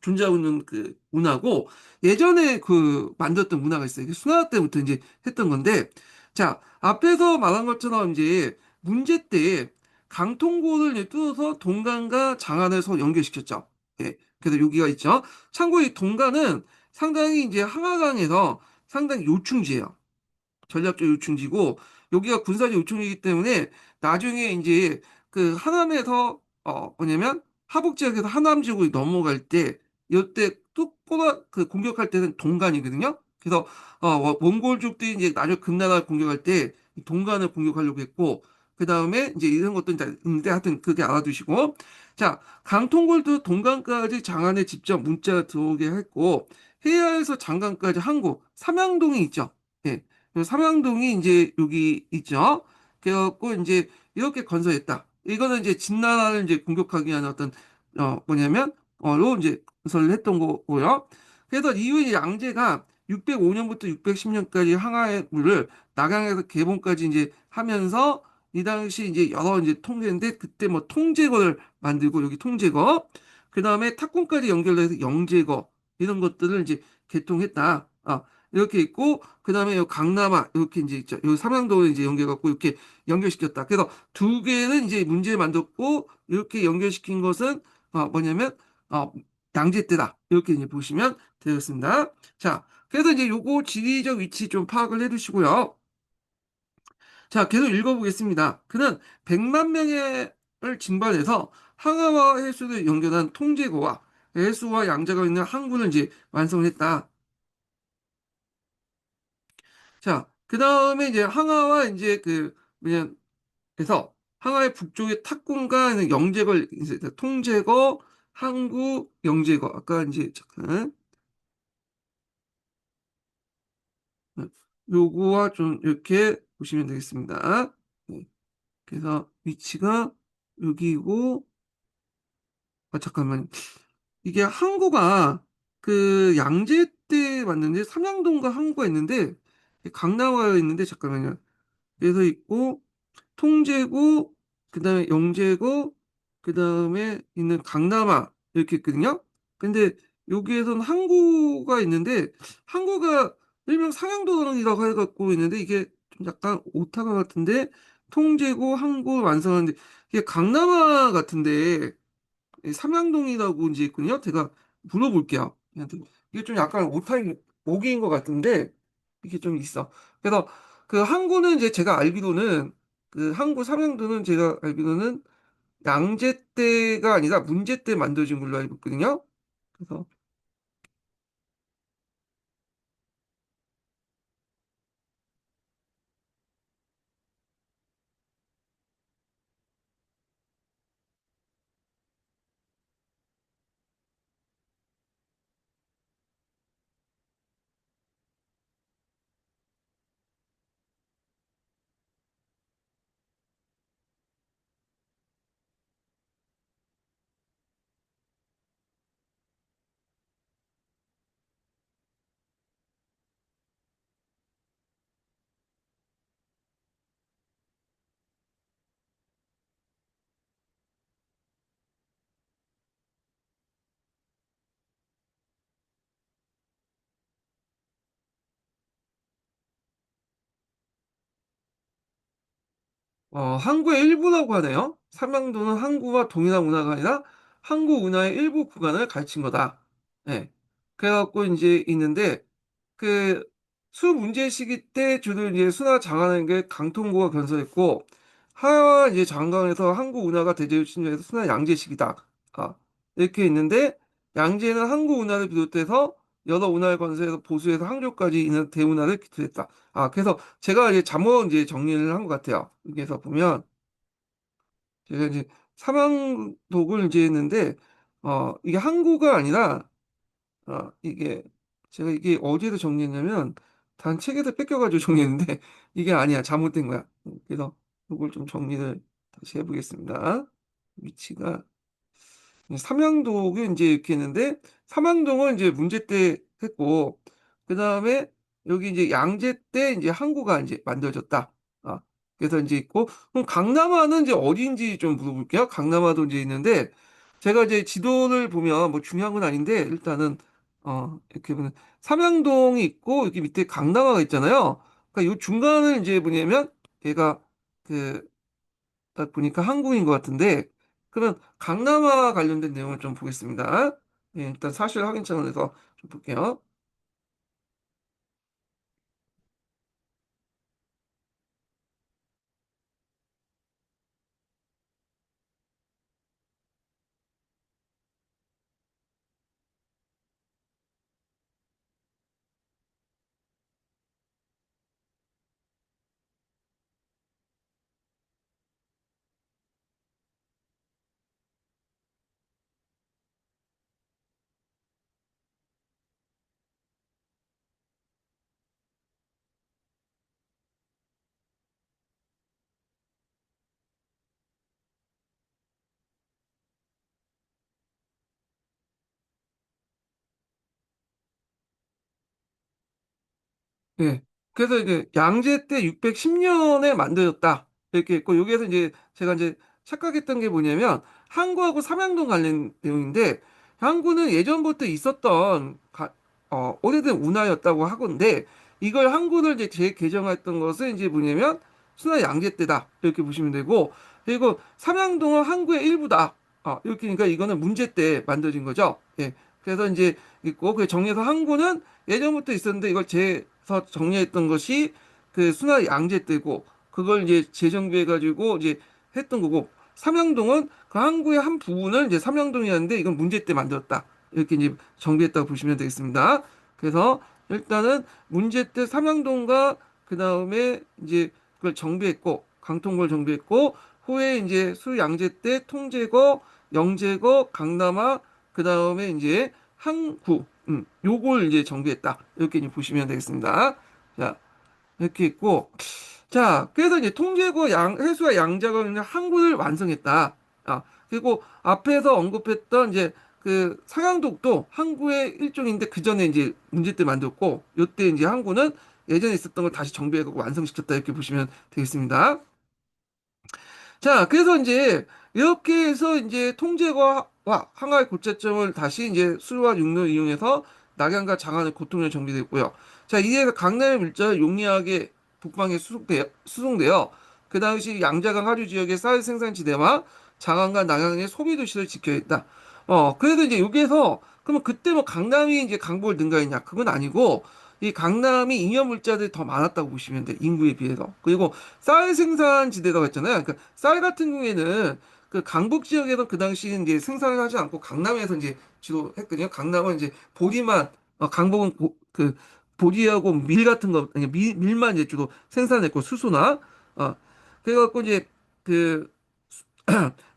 존재하고 있는 그 운하고 예전에 그 만들었던 문화가 있어요. 이게 수나라 때부터 이제 했던 건데, 자, 앞에서 말한 것처럼 이제 문제 때 강통고를 이제 뚫어서 동간과 장안을 서로 연결시켰죠. 예. 그래서 여기가 있죠. 참고로 이 동간은 상당히 이제 한화강에서 상당히 요충지예요. 전략적 요충지고 여기가 군사적 요충지이기 때문에 나중에 이제 그 하남에서 뭐냐면 하북 지역에서 하남 지역으로 넘어갈 때 이때 또 꼬마 그 공격할 때는 동간이거든요. 그래서 몽골족들이 이제 나중에 금나라 공격할 때 동간을 공격하려고 했고 그 다음에 이제 이런 것도 이제 있는데 하여튼 그게 알아두시고 자 강통골도 동간까지 장안에 직접 문자가 들어오게 했고 해야에서 장강까지 항구 삼양동이 있죠. 예. 그 삼양동이 이제 여기 있죠. 그래갖고 이제 이렇게 건설했다. 이거는 이제 진나라를 이제 공격하기 위한 어떤 뭐냐면 로 이제 건설을 했던 거고요. 그래서 이후에 양제가 605년부터 610년까지 항하의 물을 낙양에서 개봉까지 이제 하면서 이 당시 이제 여러 이제 통제인데 그때 뭐 통제거를 만들고 여기 통제거 그 다음에 탁군까지 연결해서 영제거 이런 것들을 이제 개통했다. 이렇게 있고 그다음에 요 강남아 이렇게 이제 있죠. 요 삼양도를 이제 연결해갖고 이렇게 연결시켰다. 그래서 두 개는 이제 문제를 만들었고 이렇게 연결시킨 것은 뭐냐면 어, 양제 때다. 이렇게 이제 보시면 되겠습니다. 자, 그래서 이제 요거 지리적 위치 좀 파악을 해두시고요. 자, 계속 읽어보겠습니다. 그는 100만 명을 징발해서 항아와 해수를 연결한 통제고와 해수와 양자가 있는 항구를 이제 완성했다. 자, 그 다음에 이제 항아와 이제 그, 뭐냐, 해서 항아의 북쪽에 탁군과 영제걸, 이제 통제거, 항구, 영제거. 아까 이제, 잠깐, 요거와 좀 이렇게 보시면 되겠습니다. 네. 그래서 위치가 여기고, 잠깐만. 이게 항구가 그 양제 때 왔는데, 삼양동과 항구가 있는데, 강남에 있는데, 잠깐만요. 그래서 있고, 통제구, 그 다음에 영제구, 그 다음에 있는 강남아, 이렇게 있거든요. 근데 여기에서는 항구가 있는데, 항구가 일명 상향도로이라고 해갖고 있는데, 이게 좀 약간 오타가 같은데, 통제구, 항구 완성하는데, 이게 강남아 같은데, 이 삼양동이라고 이제 있거든요. 제가 물어볼게요. 얘한테. 이게 좀 약간 오타인, 오기인 것 같은데, 이게 좀 있어. 그래서 그 항구는 이제 제가 알기로는, 그 항구 삼양도는 제가 알기로는 양제 때가 아니라 문제 때 만들어진 걸로 알고 있거든요. 그래서, 항구의 일부라고 하네요. 삼양도는 항구와 동일한 운하가 아니라 항구 운하의 일부 구간을 가르친 거다. 예. 그래갖고 이제 있는데, 그, 수 문제 시기 때 주로 이제 수나 장하는 게 강통구가 건설했고, 하와 이제 장강에서 항구 운하가 대제를 침략해서 수나 양제 시기다. 아, 이렇게 있는데, 양제는 항구 운하를 비롯해서 여러 운하를 건설해서 보수해서 항저까지 있는 대운하를 기초했다. 그래서 제가 이제 잠옷 이제 정리를 한 것 같아요. 여기에서 보면 제가 이제 사망독을 이제 했는데 이게 항구가 아니라 이게 제가 이게 어디에서 정리했냐면 단 책에서 뺏겨가지고 정리했는데 이게 아니야 잘못된 거야. 그래서 이걸 좀 정리를 다시 해보겠습니다. 위치가 삼양독이 이제 이렇게 했는데 삼양동은 이제 문제 때 했고 그 다음에 여기 이제 양제 때 이제 항구가 이제 만들어졌다. 아, 그래서 이제 있고 그럼 강남화는 이제 어디인지 좀 물어볼게요. 강남화도 이제 있는데 제가 이제 지도를 보면 뭐 중요한 건 아닌데 일단은 이렇게 보면 삼양동이 있고 여기 밑에 강남화가 있잖아요. 그러니까 이 중간을 이제 뭐냐면 얘가 그 딱 보니까 한국인 것 같은데 그러면 강남화 관련된 내용을 좀 보겠습니다. 예, 일단 사실 확인 차원에서 좀 볼게요. 예. 그래서 이제 양제 때 610년에 만들었다. 이렇게 있고 여기에서 이제 제가 이제 착각했던 게 뭐냐면 항구하고 삼양동 관련 내용인데 항구는 예전부터 있었던 오래된 운하였다고 하건데 이걸 항구를 이제 재개정했던 것은 이제 뭐냐면 순화 양제 때다. 이렇게 보시면 되고 그리고 삼양동은 항구의 일부다. 이렇게 그러니까 이거는 문제 때 만들어진 거죠. 예. 그래서 이제 있고 그 정리해서 항구는 예전부터 있었는데 이걸 재서 정리했던 것이 그 순화 양제 때고 그걸 이제 재정비해 가지고 이제 했던 거고 삼양동은 그 항구의 한 부분을 이제 삼양동이었는데 이건 문제 때 만들었다 이렇게 이제 정비했다고 보시면 되겠습니다. 그래서 일단은 문제 때 삼양동과 그 다음에 이제 그걸 정비했고 강통구를 정비했고 후에 이제 수양제 때 통제거 영제거 강남화 그 다음에 이제 항구, 요걸 이제 정비했다. 이렇게 이제 보시면 되겠습니다. 자, 이렇게 있고, 자, 그래서 이제 통제구 해수와 양자가 있는 항구를 완성했다. 그리고 앞에서 언급했던 이제 그 상향독도 항구의 일종인데 그 전에 이제 문제 때 만들었고, 요때 이제 항구는 예전에 있었던 걸 다시 정비해갖고 완성시켰다. 이렇게 보시면 되겠습니다. 자, 그래서 이제 이렇게 해서 이제 통제와 항하의 고차점을 다시 이제 수로와 육로를 이용해서 낙양과 장안의 고통을 정비됐고요. 자, 이에 강남의 물자를 용이하게 북방에 수송되어 그 당시 양자강 하류 지역의 쌀 생산지대와 장안과 낙양의 소비 도시를 지켜야 했다. 그래도 이제 여기에서 그러면 그때 뭐 강남이 이제 강보를 능가했냐? 그건 아니고 이 강남이 잉여 물자들이 더 많았다고 보시면 돼. 인구에 비해서. 그리고 쌀 생산 지대라고 했잖아요. 그러니까 쌀 같은 경우에는 그 강북 지역에서 그 당시 이제 생산을 하지 않고 강남에서 이제 주로 했거든요. 강남은 이제 보리만 강북은 그 보리하고 밀 같은 거 아니 밀만 이제 주로 생산했고 수소나 그래갖고 이제 그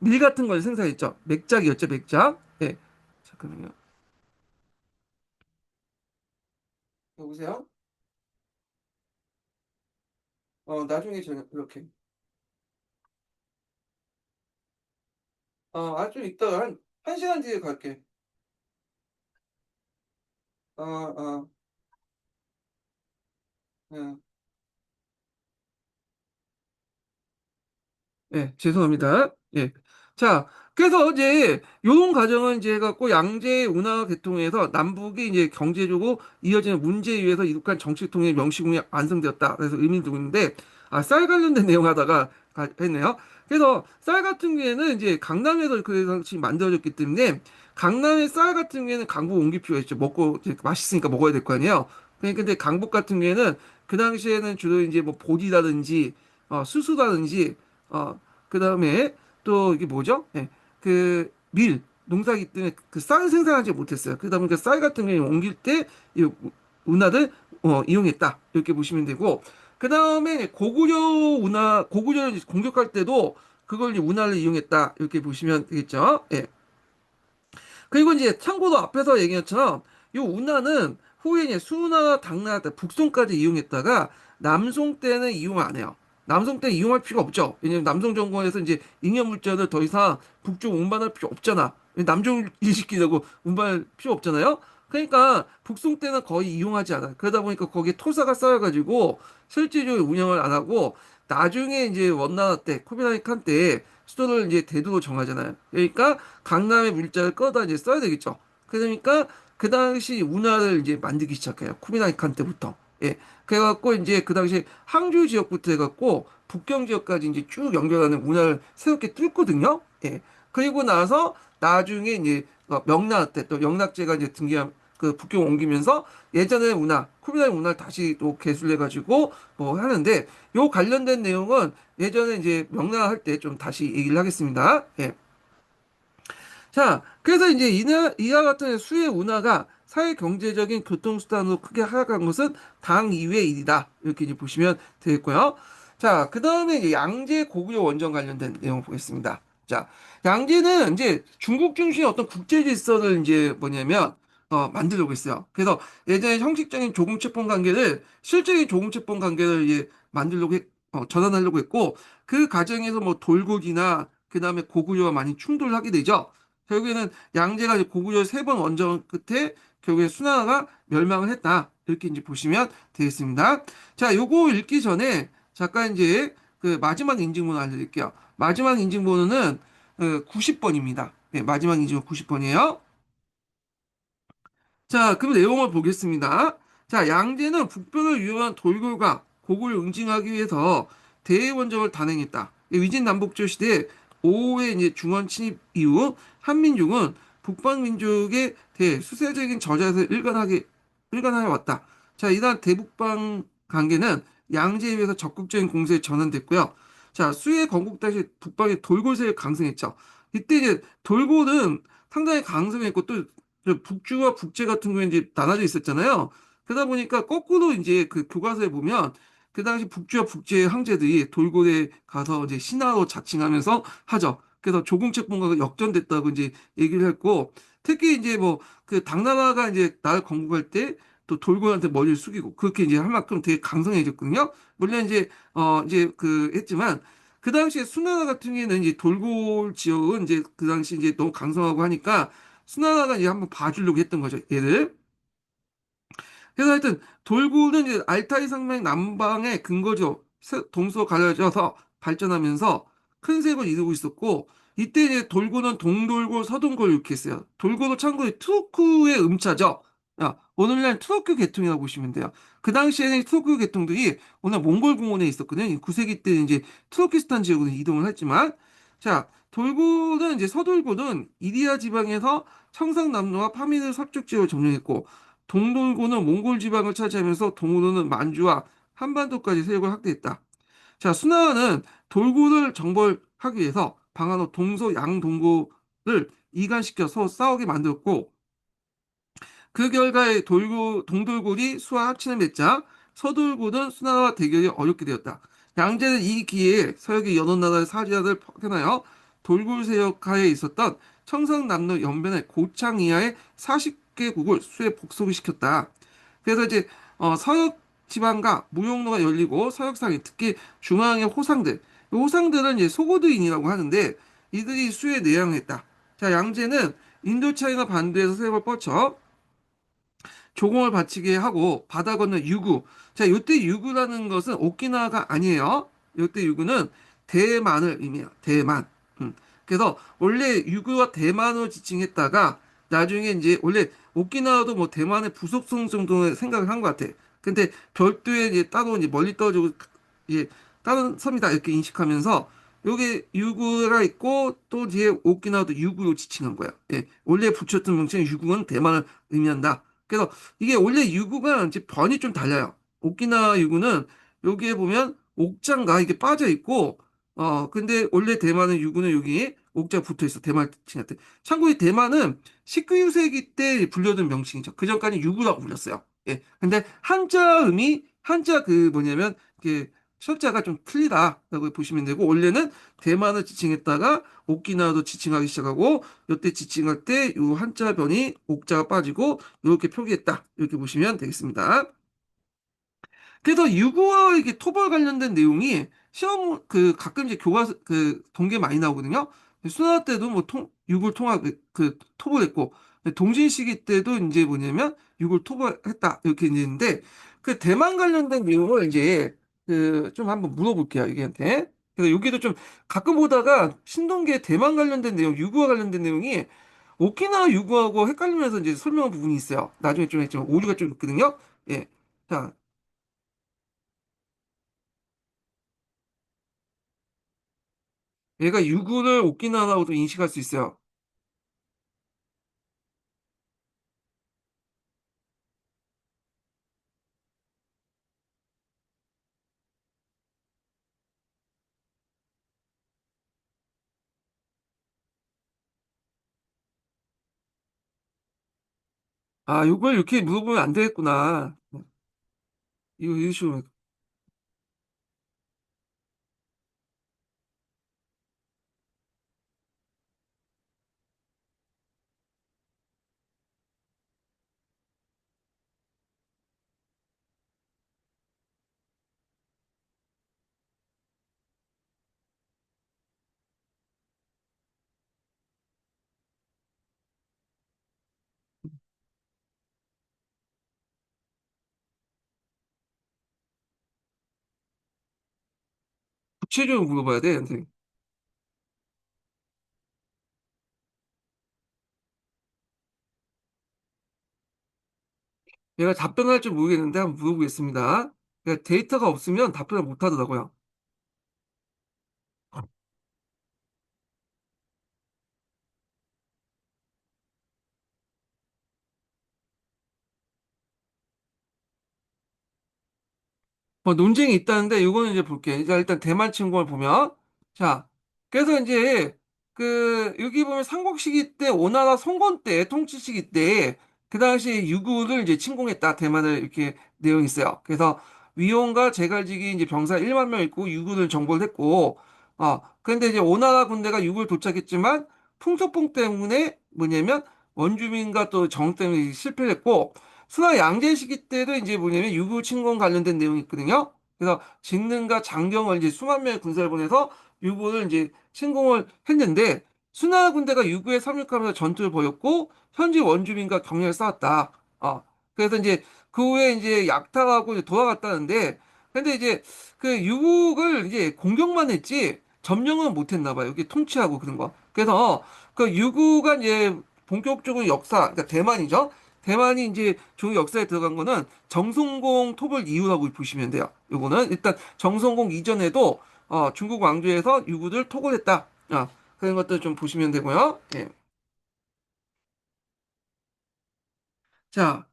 밀 같은 걸 생산했죠. 맥작이었죠, 맥작. 예. 잠깐만요. 여보세요? 나중에 저녁 이렇게. 좀 이따가 한 시간 뒤에 갈게. 어, 어, 예. 예, 죄송합니다. 예. 자, 그래서 이제 요런 과정은 이제 해갖고 양재 운하 개통에서 남북이 이제 경제적으로 이어지는 문제에 의해서 이룩한 정치통의 명시공약 완성되었다. 그래서 의미를 두고 있는데, 쌀 관련된 내용 하다가 했네요. 그래서 쌀 같은 경우에는 이제 강남에서 그 당시 만들어졌기 때문에 강남의 쌀 같은 경우에는 강북 옮길 필요가 있죠. 먹고 이제 맛있으니까 먹어야 될 거 아니에요. 그러니까 근데 강북 같은 경우에는 그 당시에는 주로 이제 뭐 보리라든지 수수라든지 그다음에 또 이게 뭐죠? 예. 그 밀 농사기 때문에 그 쌀 생산하지 못했어요. 그러다 보니까 쌀 같은 경우에 옮길 때 이 운하를 이용했다. 이렇게 보시면 되고 그 다음에 고구려 운하 고구려를 이제 공격할 때도 그걸 이제 운하를 이용했다. 이렇게 보시면 되겠죠. 예. 그리고 이제 참고로 앞에서 얘기한 것처럼 이 운하는 후에 이제 수운하나 당나라 때 북송까지 이용했다가 남송 때는 이용 안 해요. 남송 때는 이용할 필요가 없죠. 왜냐면 남송 정권에서 이제 잉여 물자를 더 이상 북쪽 운반할 필요 없잖아. 남종 일시키려고 운반할 필요 없잖아요. 그러니까 북송 때는 거의 이용하지 않아요. 그러다 보니까 거기에 토사가 쌓여가지고 실질적으로 운영을 안 하고 나중에 이제 원나라 때 코비나이 칸때 수도를 이제 대도로 정하잖아요. 그러니까 강남의 물자를 끌어다 이제 써야 되겠죠. 그러니까 그 당시 운하를 이제 만들기 시작해요. 쿠비나이 칸 때부터. 예. 그래갖고 이제 그 당시 항주 지역부터 해갖고 북경 지역까지 이제 쭉 연결하는 운하를 새롭게 뚫거든요. 예. 그리고 나서 나중에 이제 명나라 때 또 영락제가 이제 등기한 그 북경 옮기면서 예전의 운하, 쿠비나이 운하를 다시 또 개수를 해가지고 뭐 하는데 요 관련된 내용은 예전에 이제 명나라 할 때 좀 다시 얘기를 하겠습니다. 예. 자, 그래서 이제 이와 같은 수의 운하가 사회 경제적인 교통수단으로 크게 하락한 것은 당 이후의 일이다. 이렇게 이제 보시면 되겠고요. 자, 그 다음에 이제 양재 고구려 원전 관련된 내용 보겠습니다. 자, 양재는 이제 중국 중심의 어떤 국제 질서를 이제 뭐냐면, 만들려고 했어요. 그래서 예전에 형식적인 조공채권 관계를 실질적인 조공채권 관계를 이제 전환하려고 했고, 그 과정에서 뭐 돌고기나 그 다음에 고구려와 많이 충돌하게 되죠. 결국에는 양제가 이제 고구려 세 번 원정 끝에 결국에 수나라가 멸망을 했다. 이렇게 이제 보시면 되겠습니다. 자, 요거 읽기 전에 잠깐 이제 그 마지막 인증번호 알려드릴게요. 마지막 인증번호는 90번입니다. 네, 마지막 인증번호 90번이에요. 자, 그럼 내용을 보겠습니다. 자, 양제는 북변을 위협한 돌굴과 고구를 응징하기 위해서 대원정을 단행했다. 위진 남북조 시대 5회 이제 중원 침입 이후 한민족은 북방 민족에 대해 수세적인 저자에서 일관하여 왔다. 자, 이러한 대북방 관계는 양제에 의해서 적극적인 공세에 전환됐고요. 자, 수해 건국 당시 북방의 돌골 세력 강성했죠. 이때 이제 돌골은 상당히 강성했고 또 북주와 북제 같은 경우에 이제 나눠져 있었잖아요. 그러다 보니까 거꾸로 이제 그 교과서에 보면 그 당시 북주와 북제의 황제들이 돌고래 가서 이제 신하로 자칭하면서 하죠. 그래서 조공책본과가 역전됐다고 이제 얘기를 했고 특히 이제 뭐 그 당나라가 이제 나를 건국할 때 또 돌고래한테 머리를 숙이고 그렇게 이제 할 만큼 되게 강성해졌거든요. 물론 이제 그 했지만 그 당시에 수나라 같은 경우에는 이제 돌골 지역은 이제 그 당시 이제 너무 강성하고 하니까 수나라가 이제 한번 봐주려고 했던 거죠, 얘를. 그래서 하여튼 돌고는 이제 알타이 산맥 남방의 근거지로 동서로 갈라져서 발전하면서 큰 세력을 이루고 있었고 이때 이제 돌고는 동돌고 서동고를 이렇게 했어요. 돌고도 참고로 투르크의 음차죠. 오늘날 투르크 계통이라고 보시면 돼요. 그 당시에는 투르크 계통들이 오늘 몽골 공원에 있었거든요. 9세기 때 이제 투르키스탄 지역으로 이동을 했지만 자 돌고는 이제 서돌고는 이리아 지방에서 청상남도와 파미르 서쪽 지역을 점령했고 동돌고는 몽골 지방을 차지하면서 동으로는 만주와 한반도까지 세력을 확대했다. 자, 수나는 돌고를 정벌하기 위해서 방한 후 동서 양동고를 이간시켜서 싸우게 만들었고 그 결과에 동돌골이 수와 합친을 맺자 서돌골은 수나와 대결이 어렵게 되었다. 양제는 이 기회에 서역의 여러 나라의 사지자들을 파견하여 돌골 세력하에 있었던 청상남도 연변의 고창 이하의 40개국을 수에 복속을 시켰다. 그래서 이제 서역 지방과 무역로가 열리고 서역상이 특히 중앙의 호상들, 이 호상들은 이제 소고드인이라고 하는데 이들이 수에 내항했다. 자, 양제는 인도차이나 반도에서 세력을 뻗쳐 조공을 바치게 하고 바다 건너 유구. 자, 요때 유구라는 것은 오키나와가 아니에요. 요때 유구는 대만을 의미해요. 대만. 그래서 원래 유구와 대만으로 지칭했다가 나중에 이제 원래 오키나와도 뭐 대만의 부속성 정도의 생각을 한 것 같아. 근데 별도의 이제 따로 이제 멀리 떨어지고 이제 다른 섬이다 이렇게 인식하면서 여기 유구가 있고 또 뒤에 오키나와도 유구로 지칭한 거야. 예, 원래 붙였던 명칭 유구는 대만을 의미한다. 그래서 이게 원래 유구가 이제 번이 좀 달라요. 오키나와 유구는 여기에 보면 옥자인가 이게 빠져 있고 근데 원래 대만은 유구는 여기 옥자 붙어 있어. 대만 칭한테. 참고로 이 대만은 19세기 때 불려던 명칭이죠. 그 전까지 유구라고 불렸어요. 예. 근데 한자 그 뭐냐면 이게 철자가 좀 틀리다라고 보시면 되고 원래는 대만을 지칭했다가 오키나와도 지칭하기 시작하고 이때 지칭할 때 요 한자 변이 옥자가 빠지고 이렇게 표기했다 이렇게 보시면 되겠습니다. 그래서 유구와 이게 토벌 관련된 내용이 시험 그 가끔 이제 교과서 그 동계 많이 나오거든요. 수능할 때도 뭐 유구를 통합 그 토벌했고 동진 시기 때도 이제 뭐냐면 유구를 토벌했다 이렇게 이제 있는데 그 대만 관련된 내용을 이제 그 좀 한번 물어볼게요 여기한테. 그래서 여기도 좀 가끔 보다가 신동계 대만 관련된 내용, 유구와 관련된 내용이 오키나와 유구하고 헷갈리면서 이제 설명한 부분이 있어요. 나중에 좀 오류가 좀 있거든요. 예. 자, 얘가 유구를 오키나와라고도 인식할 수 있어요. 아, 이걸 이렇게 물어보면 안 되겠구나. 이거 식으로. 구체적으로 물어봐야 돼, 선생님. 얘가 답변할 줄 모르겠는데 한번 물어보겠습니다. 그러니까 데이터가 없으면 답변을 못 하더라고요. 뭐 논쟁이 있다는데 이거는 이제 볼게. 자, 일단 대만 침공을 보면 자, 그래서 이제 그 여기 보면 삼국 시기 때 오나라 송건 때 통치 시기 때 그 당시 유구를 이제 침공했다. 대만을 이렇게 내용이 있어요. 그래서 위용과 제갈지기 이제 병사 1만 명 있고 유구를 정벌을 했고 그런데 이제 오나라 군대가 유구를 도착했지만 풍속봉 때문에 뭐냐면 원주민과 또 정 때문에 실패를 했고 순화 양제 시기 때도 이제 뭐냐면 유구 침공 관련된 내용이 있거든요. 그래서 진능과 장경을 이제 수만 명의 군사를 보내서 유구를 이제 침공을 했는데 순하 군대가 유구에 상륙하면서 전투를 벌였고 현지 원주민과 격렬히 싸웠다. 그래서 이제 그 후에 이제 약탈하고 이제 돌아갔다는데 근데 이제 그 유국을 이제 공격만 했지 점령은 못했나 봐요. 여기 통치하고 그런 거. 그래서 그 유구가 이제 본격적으로 역사, 그러니까 대만이죠. 대만이 이제 중국 역사에 들어간 거는 정송공 토벌 이후라고 보시면 돼요. 요거는 일단 정송공 이전에도 중국 왕조에서 유구를 토벌했다. 그런 것들 좀 보시면 되고요. 예. 자,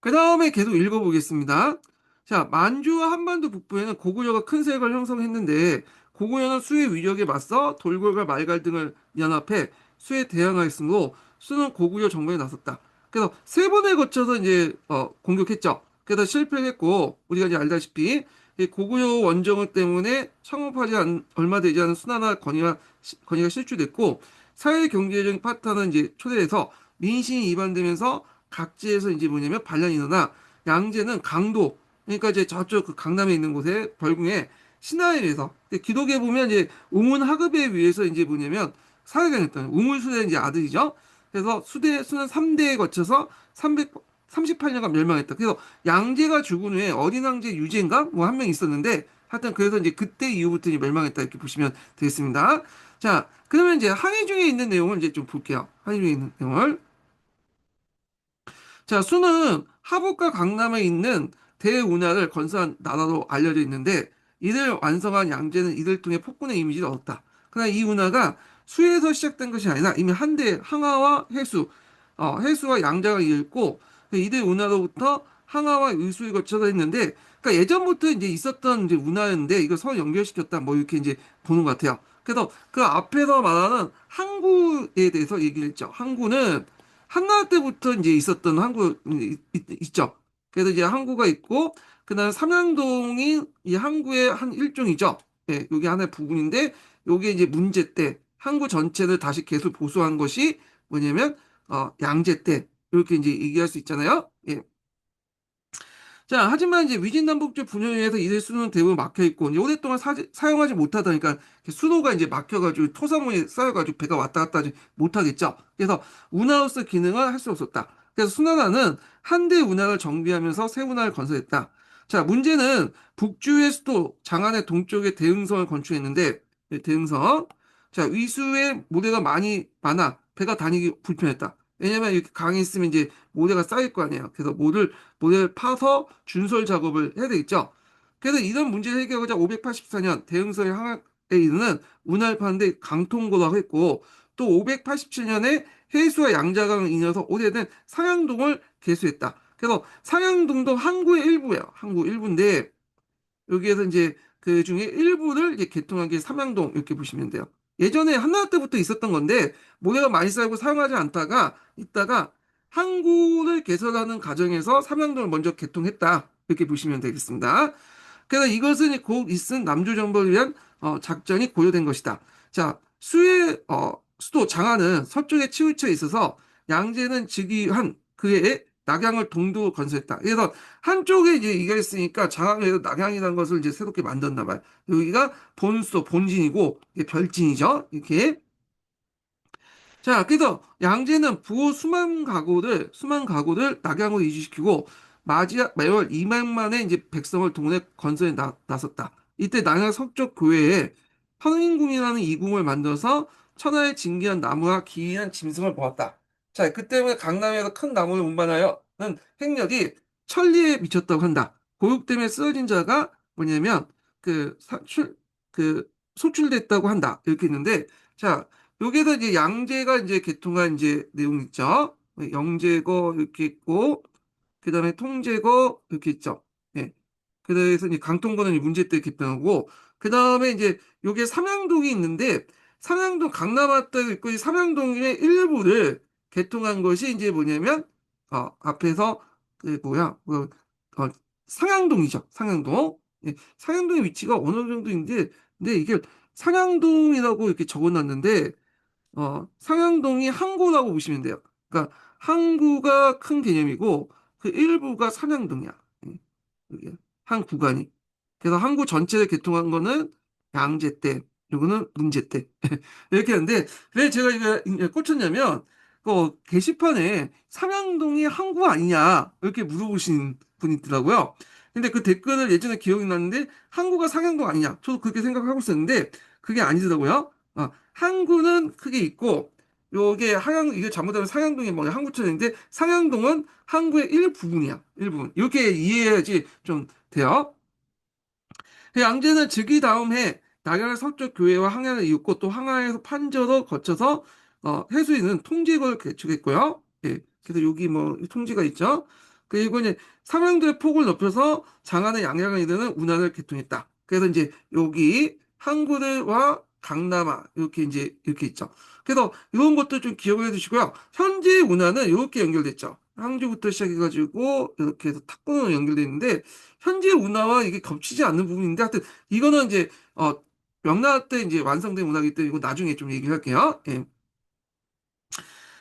그 다음에 계속 읽어보겠습니다. 자, 만주와 한반도 북부에는 고구려가 큰 세력을 형성했는데 고구려는 수의 위력에 맞서 돌궐과 말갈 등을 연합해 수에 대항하였으므로 수는 고구려 정벌에 나섰다. 그래서 세 번에 거쳐서 이제 공격했죠. 그래서 실패했고 우리가 이제 알다시피 이 고구려 원정을 때문에 창업하지 얼마 되지 않은 수나나 건의가 실추됐고 사회 경제적인 파탄은 이제 초래해서 민심이 이반되면서 각지에서 이제 뭐냐면 반란이 일어나 양제는 강도 그러니까 이제 저쪽 그 강남에 있는 곳에 벌궁에 신하에서 기록에 보면 이제 우문 하급에 의해서 이제 뭐냐면 사회가 됐던 우물수대 이제 아들이죠. 그래서 수는 3대에 거쳐서 338년간 멸망했다. 그래서 양제가 죽은 후에 어린 왕제 유제인가 뭐 한 명 있었는데 하여튼 그래서 이제 그때 이후부터 이제 멸망했다 이렇게 보시면 되겠습니다. 자, 그러면 이제 항해 중에 있는 내용을 이제 좀 볼게요. 항해 중에 있는 내용을. 자, 수는 하북과 강남에 있는 대운하를 건설한 나라로 알려져 있는데, 이를 완성한 양제는 이들 통해 폭군의 이미지를 얻었다. 그러나 이 운하가 수에서 시작된 것이 아니라 이미 한때 항하와 해수, 해수와 양자가 이어있고 이들 운하로부터 항하와 의수를 거쳐서 했는데, 그러니까 예전부터 이제 있었던 이제 운하였는데 이걸 서로 연결시켰다 뭐 이렇게 이제 보는 것 같아요. 그래서 그 앞에서 말하는 항구에 대해서 얘기를 했죠. 항구는 한나라 때부터 이제 있었던 항구 있죠. 그래서 이제 항구가 있고 그다음 삼양동이 이 항구의 한 일종이죠. 예, 여기 하나의 부분인데 요게 이제 문제 때 항구 전체를 다시 개수 보수한 것이 뭐냐면 양제 때 이렇게 이제 얘기할 수 있잖아요. 예. 자, 하지만 이제 위진남북조 분열에서 이들 수로는 대부분 막혀 있고 이제 오랫동안 사용하지 못하다 보니까 수로가 이제 막혀가지고 토사물이 쌓여가지고 배가 왔다 갔다 하지 못하겠죠. 그래서 운하로서 기능을 할 수 없었다. 그래서 수나라는 한대 운하를 정비하면서 새 운하를 건설했다. 자, 문제는 북주의 수도 장안의 동쪽에 대흥성을 건축했는데 대흥성. 자, 위수에 모래가 많아 배가 다니기 불편했다. 왜냐면 이렇게 강이 있으면 이제 모래가 쌓일 거 아니에요. 그래서 모래를 파서 준설 작업을 해야 되겠죠. 그래서 이런 문제를 해결하자 584년 대흥성의 항해에 이르는 운하를 파는데 강통고라고 했고 또 587년에 해수와 양자강을 이어서 오래된 상양동을 개수했다. 그래서 상양동도 항구의 일부예요. 항구 일부인데 여기에서 이제 그 중에 일부를 이제 개통한 게 삼양동 이렇게 보시면 돼요. 예전에 한나라 때부터 있었던 건데 모래가 많이 쌓이고 사용하지 않다가 있다가 항구를 개설하는 과정에서 삼양동을 먼저 개통했다. 이렇게 보시면 되겠습니다. 그래서 이것은 곧 있은 남조 정벌을 위한 작전이 고려된 것이다. 자, 수도 장안은 서쪽에 치우쳐 있어서 양제는 즉위한 그해 낙양을 동도 건설했다. 그래서 한쪽에 이제 이가 있으니까 장안에서 낙양이라는 것을 이제 새롭게 만들었나 봐요. 여기가 본수도 본진이고 이게 별진이죠. 이렇게. 자, 그래서 양제는 부호 수만 가구를 낙양으로 이주시키고 매월 2만만의 이제 백성을 동원해 건설에 나섰다. 이때 낙양 석쪽 교회에 현인궁이라는 이궁을 만들어서 천하에 진귀한 나무와 기이한 짐승을 보았다. 자, 그 때문에 강남에서 큰 나무를 운반하여는 행렬이 천리에 미쳤다고 한다. 고육 때문에 쓰러진 자가 뭐냐면 그 소출됐다고 한다. 이렇게 있는데, 자, 여기에서 이제 양제가 이제 개통한 이제 내용 있죠. 영제거 이렇게 있고, 그 다음에 통제거 이렇게 있죠. 예. 그래서 이제 강통거는 문제 때 개통하고, 그 다음에 이제 요게 삼양동이 있는데, 삼양동 강남왔다고 있고, 이 삼양동의 일부를 개통한 것이 이제 뭐냐면, 앞에서 그 뭐야, 어, 상양동이죠. 상양동. 예. 상양동의 위치가 어느 정도인데, 근데 이게 상양동이라고 이렇게 적어놨는데, 상향동이 항구라고 보시면 돼요. 그러니까 항구가 큰 개념이고 그 일부가 상향동이야. 여기 한 구간이. 그래서 항구 전체를 개통한 거는 양제 때, 요거는 문제 때. 이렇게 하는데 왜 제가 이거 꽂혔냐면 게시판에 삼양동이 항구 아니냐 이렇게 물어보신 분이 있더라고요. 근데 그 댓글을 예전에 기억이 났는데 항구가 상향동 아니냐 저도 그렇게 생각하고 있었는데 그게 아니더라고요. 항구는 크게 있고 요게 이게 잘못하면 상향동이 뭐냐 항구천인데 상향동은 항구의 일부분이야. 일부분. 이렇게 이해해야지 좀 돼요. 그 양제는 즉위 다음 해 낙양의 서쪽 교회와 항해를 이웃고 또 항해에서 판저로 거쳐서 해수에 있는 통제구를 개축했고요. 예, 그래서 여기 뭐 통제가 있죠. 그리고 이제 삼양도의 폭을 높여서 장안의 양양을 이르는 운하를 개통했다. 그래서 이제 여기 항구들과 강남아 이렇게 이제 이렇게 있죠. 그래서 이런 것도 좀 기억을 해두시고요. 현재 운하는 이렇게 연결됐죠. 항주부터 시작해가지고 이렇게 해서 탁구로 연결돼 있는데 현재 운하와 이게 겹치지 않는 부분인데 하여튼 이거는 이제 명나라 때 이제 완성된 운하기 때문에 이거 나중에 좀 얘기를 할게요. 예.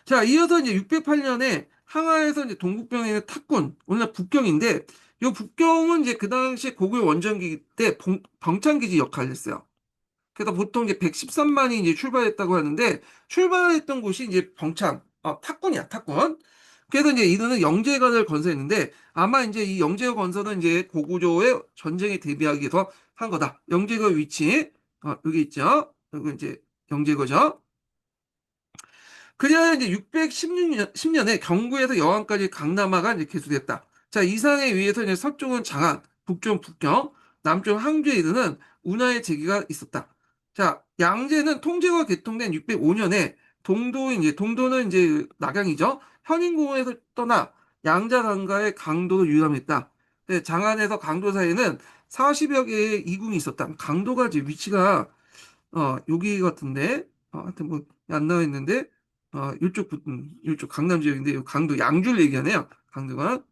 자, 이어서 이제 608년에 항하에서 이제 동국병에 있는 탁군, 오늘날 북경인데 이 북경은 이제 그 당시에 고구려 원정기 때 병창기지 역할을 했어요. 그래서 보통 이제 113만이 이제 출발했다고 하는데 출발했던 곳이 이제 병창, 탁군이야, 탁군. 그래서 이제 이들은 영제관을 건설했는데 아마 이제 이 영제관 건설은 이제 고구려의 전쟁에 대비하기 위해서 한 거다. 영제관 위치, 여기 있죠. 여기 이제 영제거죠. 그리하여 이제 616년에 경구에서 여왕까지 강남하가 이제 개수됐다. 자, 이상에 의해서 이제 서쪽은 장안, 북쪽은 북경. 남쪽 항저에 이르는 운하의 제기가 있었다. 자, 양제는 통제가 개통된 605년에 동도는 이제 낙양이죠. 현인공에서 떠나 양자강가의 강도로 유람했다. 네, 장안에서 강도 사이에는 40여 개의 이궁이 있었다. 강도가 이제 위치가 여기 같은데, 하여튼 뭐 안 나와 있는데, 이쪽 강남 지역인데, 이 강도 양주를 얘기하네요. 강도가.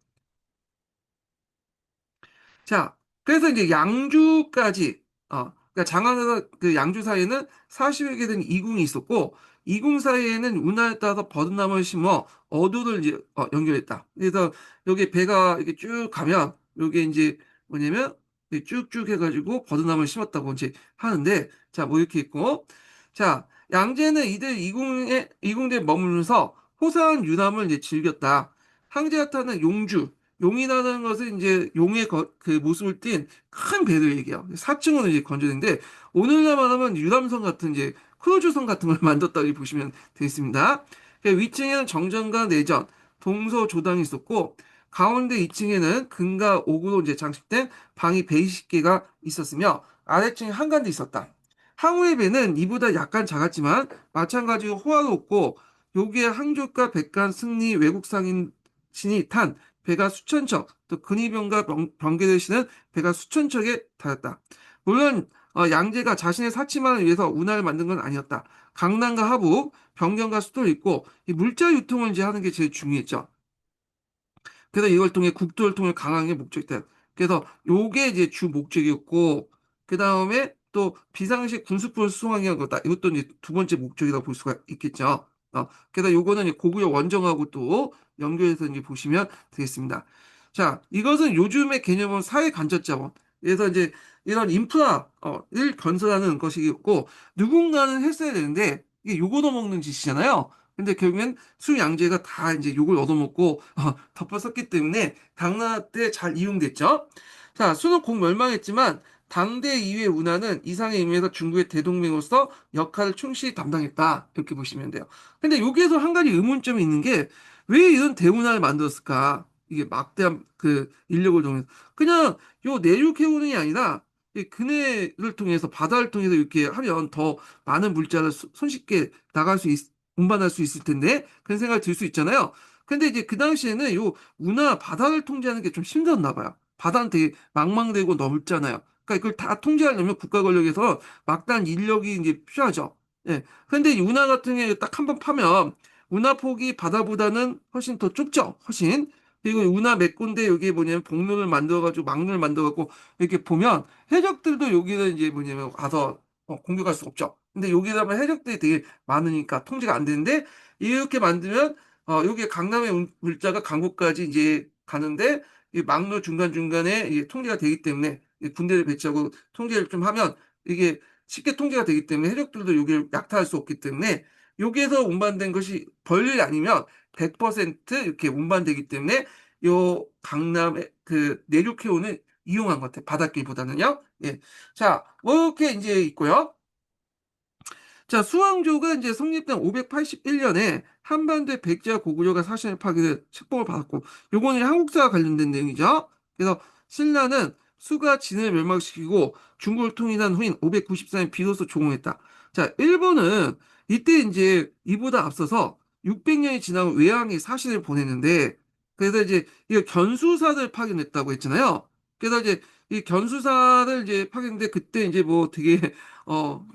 자, 그래서 이제 양주까지, 그러니까 장안에서 그 양주 사이에는 40여 개 된 이궁이 있었고, 이궁 사이에는 운하에 따라서 버드나무를 심어 어도를 이제 연결했다. 그래서 여기 배가 이렇게 쭉 가면, 여기 이제 뭐냐면, 이렇게 쭉쭉 해가지고 버드나무를 심었다고 이제 하는데, 자, 뭐 이렇게 있고, 자, 양제는 이들 이궁대에 머물면서 호사한 유람을 이제 즐겼다. 항제아타는 용이라는 것은 이제 용의 그 모습을 띈 큰 배를 얘기해요. 4층으로 이제 건조된데 오늘날 말하면 유람선 같은 이제 크루즈선 같은 걸 만들었다고 보시면 되겠습니다. 그 위층에는 정전과 내전, 동서 조당이 있었고 가운데 2층에는 금과 옥으로 이제 장식된 방이 120개가 있었으며 아래층에 한간도 있었다. 항우의 배는 이보다 약간 작았지만 마찬가지로 호화롭고 여기에 항족과 백간 승리 외국 상인신이 탄 배가 수천 척, 또 근위병과 병기를 실은 배가 수천 척에 달했다. 물론 양제가 자신의 사치만을 위해서 운하를 만든 건 아니었다. 강남과 하북, 변경과 수도를 있고 이 물자 유통을 이제 하는 게 제일 중요했죠. 그래서 이걸 통해 국토를 통해 강하는 게 목적이다. 그래서 요게 이제 주 목적이었고 그 다음에 또 비상시 군수포를 수송하기 거다. 이것도 이제 두 번째 목적이라고 볼 수가 있겠죠. 그래서 요거는 이제 고구려 원정하고 또 연결해서 이제 보시면 되겠습니다. 자, 이것은 요즘의 개념은 사회 간접 자본. 그래서 이제 이런 인프라를 건설하는 것이고 누군가는 했어야 되는데 이게 요거 얻어먹는 짓이잖아요. 근데 결국엔 수양제가 다 이제 욕을 얻어먹고 덮어섰기 때문에 당나라 때 잘 이용됐죠. 자, 수는 곧 멸망했지만 당대 이후의 운하는 이상의 의미에서 중국의 대동맹으로서 역할을 충실히 담당했다. 이렇게 보시면 돼요. 근데 여기에서 한 가지 의문점이 있는 게 왜 이런 대운하를 만들었을까? 이게 막대한 그 인력을 통해서 그냥 요 내륙 해운이 아니라 이 그네를 통해서 바다를 통해서 이렇게 하면 더 많은 물자를 손쉽게 나갈 수 운반할 수 있을 텐데 그런 생각이 들 수 있잖아요. 근데 이제 그 당시에는 요 운하 바다를 통제하는 게 좀 힘들었나 봐요. 바다는 되게 망망대고 넓잖아요. 그러니까 이걸 다 통제하려면 국가 권력에서 막대한 인력이 이제 필요하죠. 예. 근데 이 운하 같은 경우에 딱 한 번 파면 운하 폭이 바다보다는 훨씬 더 좁죠. 훨씬. 그리고 운하 몇 군데 여기 뭐냐면 복로를 만들어가지고 막로를 만들어갖고 이렇게 보면 해적들도 여기는 이제 뭐냐면 가서 공격할 수 없죠. 근데 여기다 보면 해적들이 되게 많으니까 통제가 안 되는데 이렇게 만들면 여기 강남의 물자가 강북까지 이제 가는데 이 막로 중간중간에 이게 통제가 되기 때문에 이 군대를 배치하고 통제를 좀 하면 이게 쉽게 통제가 되기 때문에 해적들도 여기를 약탈할 수 없기 때문에 여기에서 운반된 것이 벌일 아니면 100% 이렇게 운반되기 때문에 요 강남의 그 내륙해운을 이용한 것 같아요. 바닷길보다는요. 예. 자, 뭐 이렇게 이제 있고요. 자, 수왕조가 이제 성립된 581년에 한반도의 백제와 고구려가 사신을 파기를 책봉을 받았고, 요거는 한국사와 관련된 내용이죠. 그래서 신라는 수가 진을 멸망시키고 중국을 통일한 후인 594년 비로소 종공했다. 자, 일본은 이때 이제 이보다 앞서서 600년이 지나고 외왕이 사신을 보냈는데, 그래서 이제 이 견수사를 파견했다고 했잖아요. 그래서 이제 이 견수사를 이제 파견했는데 그때 이제 뭐 되게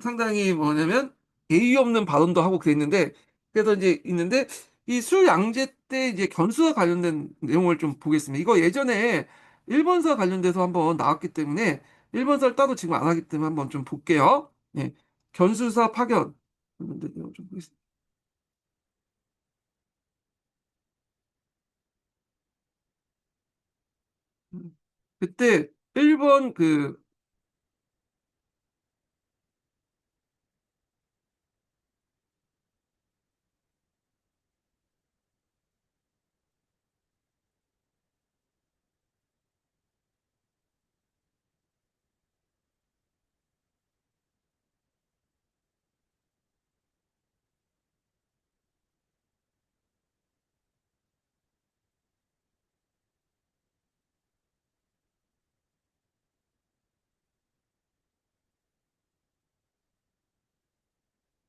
상당히 뭐냐면 예의 없는 발언도 하고 그랬는데 그래서 이제 있는데 이 수양제 때 이제 견수와 관련된 내용을 좀 보겠습니다. 이거 예전에 일본사 관련돼서 한번 나왔기 때문에 일본사를 따로 지금 안 하기 때문에 한번 좀 볼게요. 예. 견수사 파견 관련된 내용 좀 보겠습니다. 그때 일본 그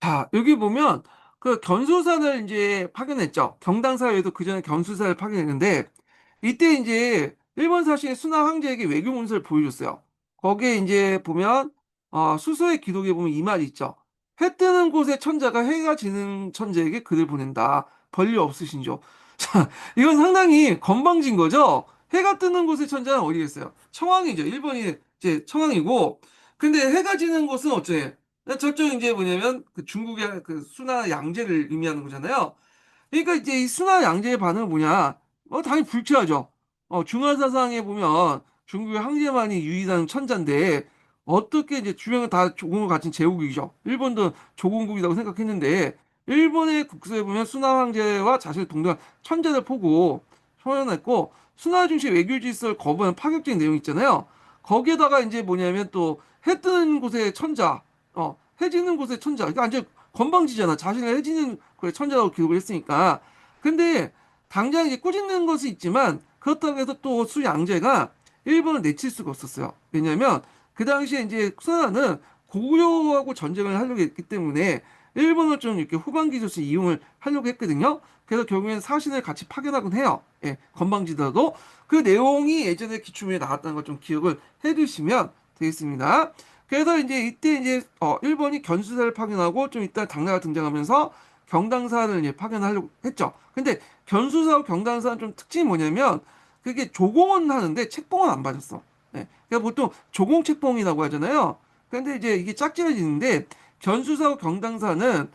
자, 여기 보면 그 견수사를 이제 파견했죠. 경당사에도 그 전에 견수사를 파견했는데 이때 이제 일본 사신이 순화 황제에게 외교 문서를 보여줬어요. 거기에 이제 보면 수서의 기록에 보면 이 말이 있죠. 해 뜨는 곳의 천자가 해가 지는 천재에게 글을 보낸다. 벌리 없으신죠. 자, 이건 상당히 건방진 거죠. 해가 뜨는 곳의 천자는 어디겠어요? 청왕이죠. 일본이 이제 청왕이고, 근데 해가 지는 곳은 어째? 저쪽 이제 뭐냐면 그 중국의 그 수나 양제를 의미하는 거잖아요. 그러니까 이제 이 순화 양제의 반응은 뭐냐? 당연히 불쾌하죠. 중화사상에 보면 중국의 황제만이 유일한 천자인데 어떻게 이제 주변은 다 조공을 갖춘 제국이죠. 일본도 조공국이라고 생각했는데 일본의 국서에 보면 순화 황제와 자신을 동등한 천자를 보고 표현했고 순화 중시 외교 질서를 거부하는 파격적인 내용이 있잖아요. 거기에다가 이제 뭐냐면 또 해 뜨는 곳의 천자, 해 지는 곳의 천자. 그러니까 완전 건방지잖아. 자신을 해지는 그 천재라고 기록을 했으니까. 근데 당장 이제 꾸짖는 것이 있지만 그렇다고 해서 또 수양제가 일본을 내칠 수가 없었어요. 왜냐하면 그 당시에 이제 수나는 고구려하고 전쟁을 하려고 했기 때문에 일본을 좀 이렇게 후반기 조수 이용을 하려고 했거든요. 그래서 결국엔 사신을 같이 파견하곤 해요. 예, 건방지더라도 그 내용이 예전에 기출문에 나왔다는 걸 좀 기억을 해두시면 되겠습니다. 그래서 이제 이때 이제 일본이 견수사를 파견하고 좀 이따 당나라가 등장하면서 경당사를 이제 파견하려고 했죠. 근데 견수사와 경당사는 좀 특징이 뭐냐면 그게 조공은 하는데 책봉은 안 받았어. 네. 그러니까 보통 조공 책봉이라고 하잖아요. 근데 이제 이게 짝지어지는데 견수사와 경당사는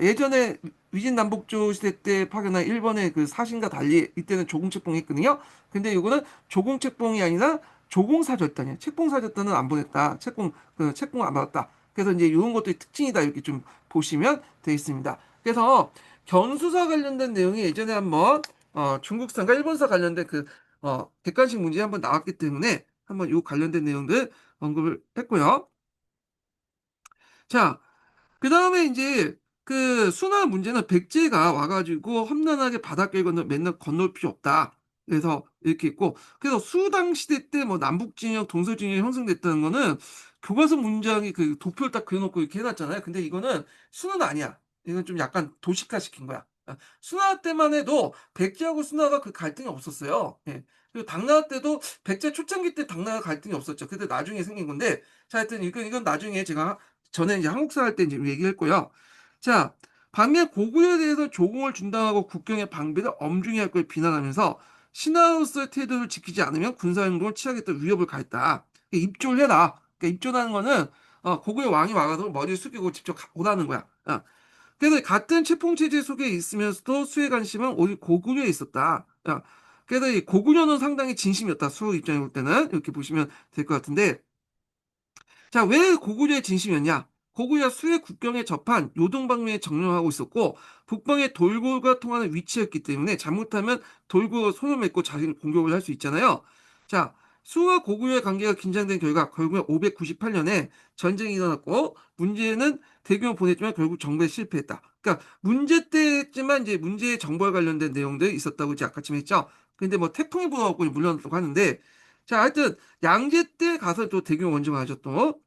예전에 위진남북조 시대 때 파견한 일본의 그 사신과 달리 이때는 조공 책봉이 했거든요. 근데 이거는 조공 책봉이 아니라 조공 사절단이야. 책봉 사절단은 안 보냈다. 책봉 안 받았다. 그래서 이제 이런 것들이 특징이다. 이렇게 좀 보시면 되겠습니다. 그래서 견수사 관련된 내용이 예전에 한번 중국사과 일본사 관련된 그 객관식 문제 한번 나왔기 때문에 한번 이 관련된 내용들 언급을 했고요. 자, 그 다음에 이제 그 순화 문제는 백제가 와가지고 험난하게 바닷길 건너 맨날 건널 필요 없다. 그래서 이렇게 있고 그래서 수당 시대 때 뭐 남북진영, 동서진영이 형성됐다는 거는 교과서 문장이 그 도표를 딱 그려놓고 이렇게 해놨잖아요. 근데 이거는 순화는 아니야. 이건 좀 약간 도식화 시킨 거야. 순화 때만 해도 백제하고 순화가 그 갈등이 없었어요. 예. 그리고 당나라 때도 백제 초창기 때 당나라 갈등이 없었죠. 근데 나중에 생긴 건데 자, 하여튼 이건 나중에 제가 전에 이제 한국사 할 때 이제 얘기했고요. 자, 반면 고구려에 대해서 조공을 준당하고 국경의 방비를 엄중히 할 걸 비난하면서 신하로서의 태도를 지키지 않으면 군사행동을 취하겠다 위협을 가했다. 그러니까 입조를 해라. 그러니까 입조라는 거는 고구려 왕이 와가지고 머리를 숙이고 직접 오라는 거야. 그래서 같은 체풍체제 속에 있으면서도 수의 관심은 오히려 고구려에 있었다. 그래서 이 고구려는 상당히 진심이었다. 수 입장에 볼 때는 이렇게 보시면 될 것 같은데 자, 왜 고구려의 진심이었냐? 고구려 수해 국경에 접한 요동방면에 정령하고 있었고 북방에 돌고가 통하는 위치였기 때문에 잘못하면 돌고가 손을 맺고 자신을 공격을 할 수 있잖아요. 자, 수와 고구려의 관계가 긴장된 결과 결국에 598년에 전쟁이 일어났고 문제는 대규모 보냈지만 결국 정부에 실패했다. 그러니까 문제 때지만 이제 문제의 정보와 관련된 내용들이 있었다고 이제 아까쯤 했죠. 근데 뭐 태풍이 불어갖고 물러났다고 하는데 자, 하여튼 양제 때 가서 또 대규모 원정을 하죠 또.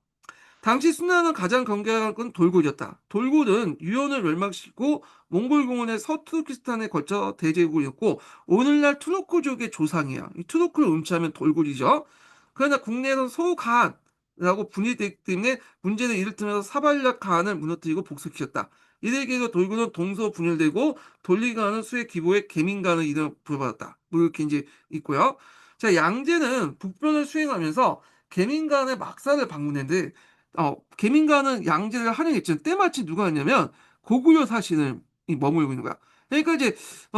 당시 순나는 가장 경계한 건 돌고였다. 돌고는 유연을 멸망시키고 몽골 공원의 서투르키스탄에 거쳐 대제국이었고 오늘날 투르크족의 조상이야. 이 투르크를 음치하면 돌고이죠. 그러나 국내에서 소간이라고 분리되기 때문에 문제는 이를 통해서 사발약 간을 무너뜨리고 복수시켰다. 이에 계해서 돌고는 동서 분열되고 돌리가는 수의 기보에 개민간의 이름을 부여받았다. 뭐 이렇게 이제 있고요. 자, 양제는 북변을 수행하면서 개민간의 막사를 방문했는데 개민가는 양제를 활용했지만 때마침 누가 했냐면 고구려 사신을 머물고 있는 거야. 그러니까 이제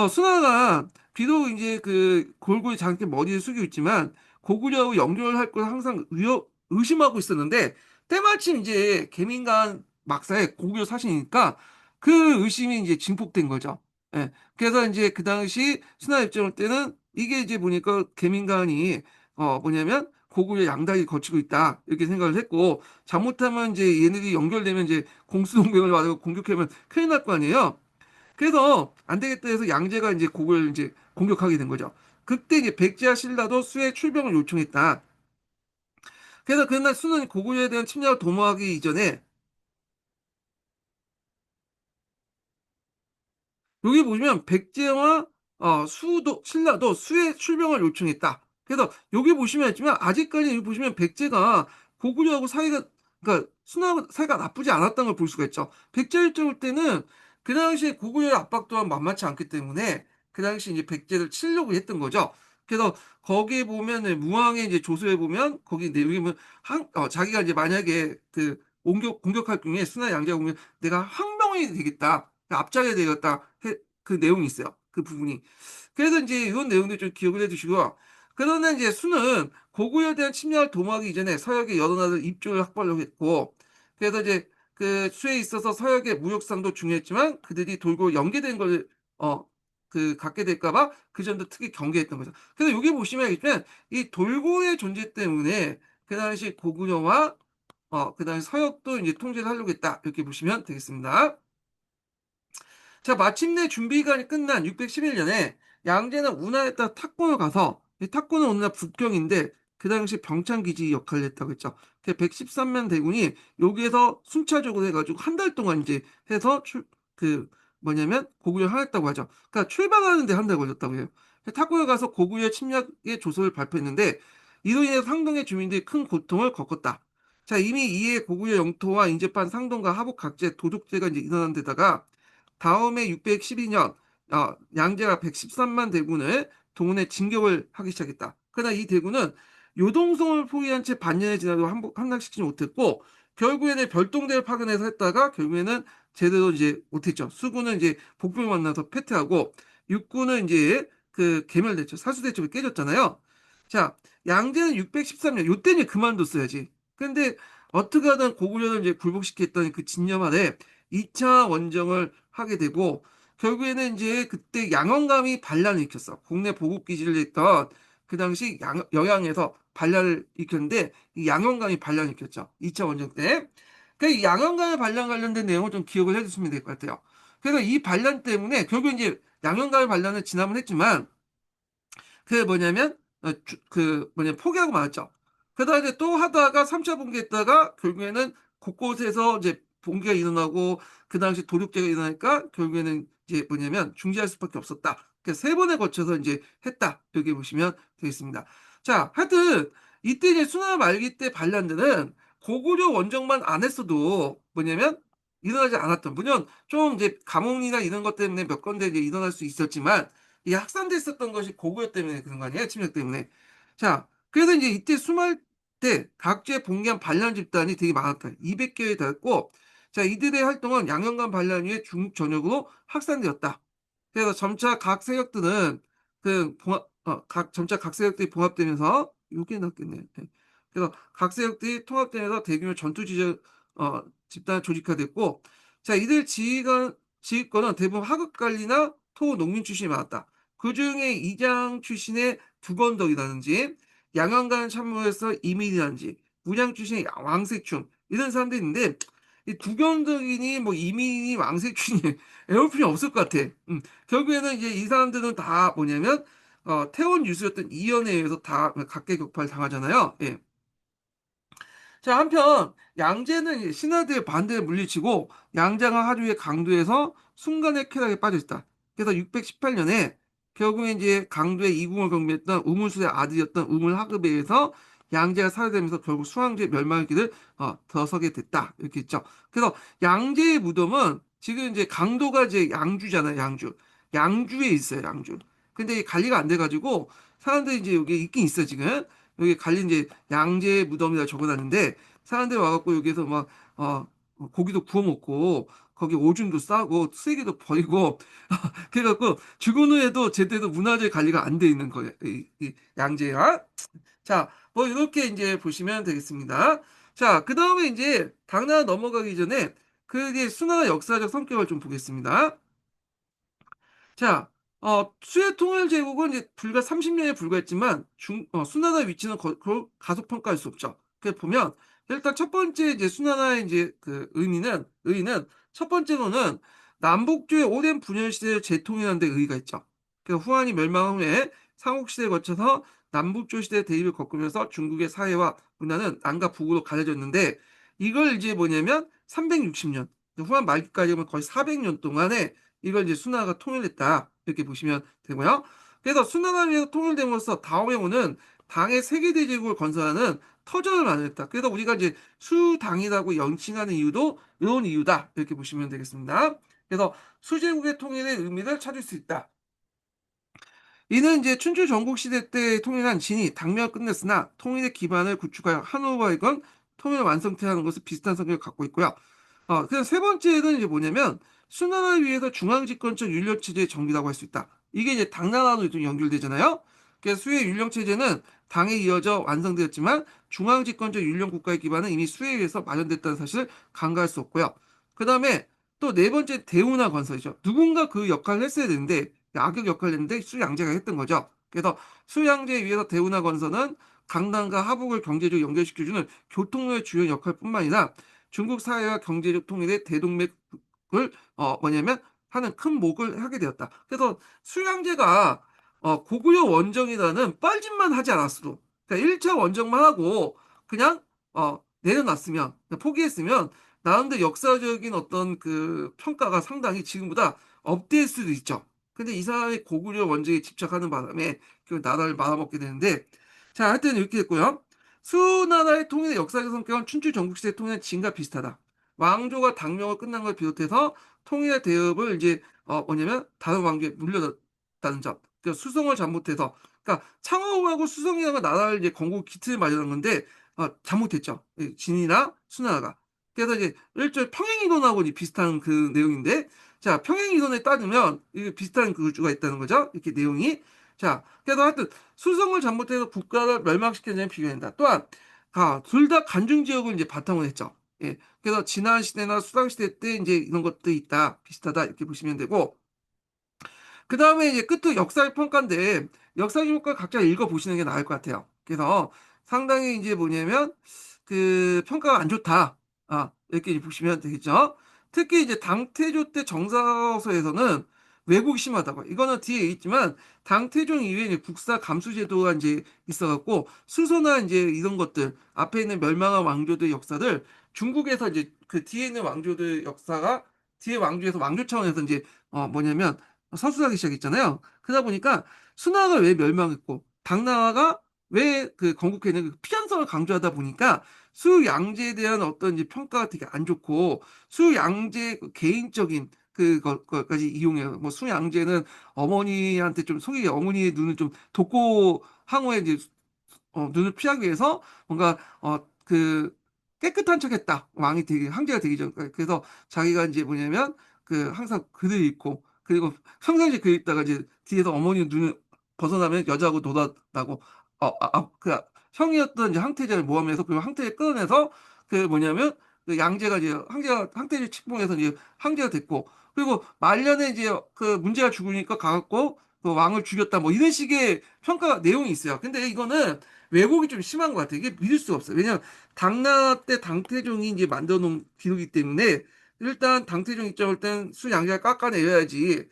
순하가 비록 이제 그 골고루 장께 머리를 숙이고 있지만 고구려하고 연결할 걸 항상 의심하고 있었는데 때마침 이제 개민간 막사에 고구려 사신이니까 그 의심이 이제 증폭된 거죠. 예. 그래서 이제 그 당시 순하 입장할 때는 이게 이제 보니까 개민간이 뭐냐면 고구려 양다리 거치고 있다 이렇게 생각을 했고 잘못하면 이제 얘네들이 연결되면 이제 공수동맹을 와서 공격하면 큰일 날 거 아니에요. 그래서 안 되겠다 해서 양제가 이제 고구려를 이제 공격하게 된 거죠. 그때 이제 백제와 신라도 수의 출병을 요청했다. 그래서 그날 수는 고구려에 대한 침략을 도모하기 이전에 여기 보시면 백제와 수도 신라도 수의 출병을 요청했다. 그래서 여기 보시면 있지만 아직까지 여기 보시면 백제가 고구려하고 사이가 그러니까 순하고 사이가 나쁘지 않았다는 걸 볼 수가 있죠. 백제 입장 때는 그 당시에 고구려의 압박 또한 만만치 않기 때문에 그 당시 이제 백제를 치려고 했던 거죠. 그래서 거기에 보면은 무왕의 이제 조서에 보면 거기 내용이 보면 자기가 이제 만약에 그 공격할 경우에 순하 양제가 보면 내가 항명이 되겠다. 앞장에 되겠다. 그 내용이 있어요. 그 부분이. 그래서 이제 이런 내용들 좀 기억을 해두시고, 그러나 이제 수는 고구려에 대한 침략을 도모하기 이전에 서역의 여러 나라를 입조를 확보하려고 했고, 그래서 이제 그 수에 있어서 서역의 무역상도 중요했지만 그들이 돌고 연계된 걸, 갖게 될까봐 그 점도 특히 경계했던 거죠. 그래서 여기 보시면 알겠지만 이 돌고의 존재 때문에 그 당시 고구려와 그 당시 서역도 이제 통제를 하려고 했다. 이렇게 보시면 되겠습니다. 자, 마침내 준비기간이 끝난 611년에 양제는 운하에 따라 탁군을 가서 이 탁군은 오늘날 북경인데 그 당시 병창기지 역할을 했다고 했죠. 113만 대군이 여기에서 순차적으로 해가지고 한 달 동안 이제 해서 그 뭐냐면 고구려를 하였다고 하죠. 그러니까 출발하는데 한 달 걸렸다고 해요. 탁군을 가서 고구려 침략의 조서를 발표했는데 이로 인해 상동의 주민들이 큰 고통을 겪었다. 자, 이미 이에 고구려 영토와 인접한 상동과 하복 각지에 도둑질가 이제 일어난 데다가 다음해 612년 양제가 113만 대군을 동원해 진격을 하기 시작했다. 그러나 이 대군은 요동성을 포기한 채 반년이 지나도 함락시키지 못했고 결국에는 별동대를 파견해서 했다가 결국에는 제대로 이제 못했죠. 수군은 이제 복병을 만나서 패퇴하고 육군은 이제 그 개멸됐죠. 사수대첩이 깨졌잖아요. 자, 양제는 613년 요때는 그만뒀어야지. 근데 어떻게 하든 고구려를 이제 굴복시켰던 그 진념 아래 2차 원정을 하게 되고 결국에는 이제 그때 양원감이 반란을 일으켰어. 국내 보급 기지를 했던 그 당시 영양에서 반란을 일으켰는데 이 양원감이 반란을 일으켰죠. 2차 원정 때. 그이 양원감의 반란 관련된 내용을 좀 기억을 해주시면 될 것 같아요. 그래서 이 반란 때문에 결국 이제 양원감의 반란을 진압을 했지만 그게 뭐냐면 포기하고 말았죠. 그러다가 이제 또 하다가 3차 봉기했다가 결국에는 곳곳에서 이제 봉기가 일어나고 그 당시 도륙제가 일어나니까 결국에는 이제 뭐냐면 중지할 수밖에 없었다. 그래서 세 번에 거쳐서 이제 했다. 여기 보시면 되겠습니다. 자, 하여튼 이때 이제 순화 말기 때 반란들은 고구려 원정만 안 했어도 뭐냐면 일어나지 않았던 물론 좀 이제 감옥이나 이런 것 때문에 몇 건데 이제 일어날 수 있었지만 이게 확산됐었던 것이 고구려 때문에 그런 거 아니에요? 침략 때문에. 자, 그래서 이제 이때 수말 때 각지에 봉기한 반란 집단이 되게 많았다. 200개에 달했고, 자, 이들의 활동은 양형간 반란 위에 중국 전역으로 확산되었다. 그래서 점차 각 세력들은 점차 각 세력들이 봉합되면서, 요게 낫겠네. 네. 그래서 각 세력들이 통합되면서 대규모 집단을 조직화됐고, 자, 이들 지휘권은 대부분 하급 관리나 토 농민 출신이 많았다. 그 중에 이장 출신의 두건덕이라든지 양안간 참모에서 이민이라든지 문양 출신의 왕색춘 이런 사람들이 있는데 이 두건덕이니 뭐 이민이 왕색춘이 애울 필요 없을 것 같아. 결국에는 이제 이 사람들은 다 뭐냐면 태원 유수였던 이연에 의해서 다 각계격파를 당하잖아요. 예. 자, 한편 양제는 신하들의 반대에 물리치고 양장하 하류의 강도에서 순간의 쾌락에 빠져있다. 그래서 618년에 결국에 이제 강도의 이궁을 경비했던 우물술의 아들이었던 우물하급에 의해서 양제가 사살되면서 결국 수황제 멸망의 길을 들어서게 됐다. 이렇게 있죠. 그래서 양제의 무덤은 지금 이제 강도가 이제 양주잖아요. 양주. 양주에 있어요. 양주. 근데 이 관리가 안 돼가지고 사람들이 이제 여기 있긴 있어 지금. 여기 갈린 이제 양재 무덤이라 적어놨는데 사람들이 와갖고 여기서 막 고기도 구워 먹고 거기 오줌도 싸고 쓰레기도 버리고 그래갖고 죽은 후에도 제대로 문화재 관리가 안 돼 있는 거예요. 이 양재가. 자, 뭐 이렇게 이제 보시면 되겠습니다. 자, 그 다음에 이제 당나라 넘어가기 전에 그게 수나라 역사적 성격을 좀 보겠습니다. 자, 수의 통일 제국은 이제 불과 30년에 불과했지만 수나라 위치는 가속 평가할 수 없죠. 그 보면 일단 첫 번째 이제 수나라의 이제 그 의의는 첫 번째로는 남북조의 오랜 분열 시대를 재통일하는 데 의의가 있죠. 그 후한이 멸망 후에 삼국 시대에 거쳐서 남북조 시대 대립을 겪으면서 중국의 사회와 문화는 남과 북으로 갈려졌는데 이걸 이제 뭐냐면 360년 후한 말기까지 보면 거의 400년 동안에 이걸 이제 수나가 통일했다. 이렇게 보시면 되고요. 그래서 수나가 위해서 통일됨으로써 다음에 오는 당의 세계대제국을 건설하는 터전을 마련했다. 그래서 우리가 이제 수당이라고 연칭하는 이유도 이런 이유다. 이렇게 보시면 되겠습니다. 그래서 수제국의 통일의 의미를 찾을 수 있다. 이는 이제 춘추 전국시대 때 통일한 진이 당면 끝냈으나 통일의 기반을 구축하여 한우와 이건 통일을 완성케하는 것을 비슷한 성격을 갖고 있고요. 그래서 세 번째는 이제 뭐냐면 순환을 위해서 중앙집권적 윤력체제의 정비라고 할 수 있다. 이게 이제 당나라도 좀 연결되잖아요. 그래서 수의 윤력체제는 당에 이어져 완성되었지만 중앙집권적 윤력국가의 기반은 이미 수에 의해서 마련됐다는 사실을 간과할 수 없고요. 그 다음에 또 네 번째 대운하 건설이죠. 누군가 그 역할을 했어야 되는데 악역 역할을 했는데 수양제가 했던 거죠. 그래서 수양제에 의해서 대운하 건설은 강남과 하북을 경제적으로 연결시켜주는 교통의 주요 역할뿐만 아니라 중국 사회와 경제적 통일의 대동맥을 뭐냐면 하는 큰 목을 하게 되었다. 그래서 수양제가 고구려 원정이라는 뻘짓만 하지 않았어도 그러니까 1차 원정만 하고 그냥 내려놨으면 포기했으면 나름대로 역사적인 어떤 그 평가가 상당히 지금보다 업될 수도 있죠. 근데 이 사람이 고구려 원정에 집착하는 바람에 그 나라를 말아먹게 되는데 자 하여튼 이렇게 됐고요. 수나라의 통일의 역사적 성격은 춘추 전국시대 통일의 진과 비슷하다. 왕조가 당명을 끝난 걸 비롯해서 통일의 대업을 이제 뭐냐면 다른 왕조에 물려졌다는 점. 그 수성을 잘못해서 그러니까 창업하고 수성이라는 나라를 이제 건국 기틀을 마련한 건데 잘못했죠. 진이나 수나라가. 그래서 이제 일종의 평행이론하고 비슷한 그 내용인데 자 평행이론에 따르면 이게 비슷한 구조가 있다는 거죠. 이렇게 내용이. 자 그래서 하여튼 수성을 잘못해서 국가를 멸망시키는 점이 비교된다. 또한 둘 다 간중 지역을 이제 바탕으로 했죠. 예. 그래서 지난 시대나 수당 시대 때 이제 이런 것들이 있다. 비슷하다. 이렇게 보시면 되고 그 다음에 이제 끝도 역사의 평가인데 역사 교과 각자 읽어보시는 게 나을 것 같아요. 그래서 상당히 이제 뭐냐면 그 평가가 안 좋다. 이렇게 보시면 되겠죠. 특히 이제 당태조 때 정사서에서는 왜곡이 심하다고. 이거는 뒤에 있지만 당태종 이후에 이제 국사 감수제도가 이제 있어갖고 수소나 이제 이런 것들 앞에 있는 멸망한 왕조들 역사를 중국에서 이제 그 뒤에 있는 왕조들 역사가 뒤에 왕조에서 왕조 차원에서 이제 뭐냐면 서술하기 시작했잖아요. 그러다 보니까 순나라가 왜 멸망했고 당나라가 왜 그 건국했는 그 피한성을 강조하다 보니까 수양제에 대한 어떤 이제 평가가 되게 안 좋고 수양제 그 개인적인 그것까지 이용해요. 뭐 수양제는 어머니한테 좀 속이 어머니의 눈을 좀 돕고 항우에 이제 눈을 피하기 위해서 뭔가 그 깨끗한 척했다. 왕이 되기 황제가 되기 전 그래서 자기가 이제 뭐냐면 그 항상 글을 읽고 그리고 평상시에 글 읽다가 이제 뒤에서 어머니 눈을 벗어나면 여자하고 놀았다고 그 형이었던 이제 황태자를 모함해서 그 황태자를 끌어내서 그 뭐냐면 그 양제가 이제 황태자를 책봉해서 이제 황제가 됐고 그리고 말년에 이제 그 문제가 죽으니까 가갖고 그 왕을 죽였다 뭐 이런 식의 평가 내용이 있어요. 근데 이거는 왜곡이 좀 심한 것 같아요. 이게 믿을 수가 없어요. 왜냐하면 당나 때 당태종이 이제 만들어 놓은 기록이기 때문에 일단 당태종 입장을 땐 수양제가 깎아내려야지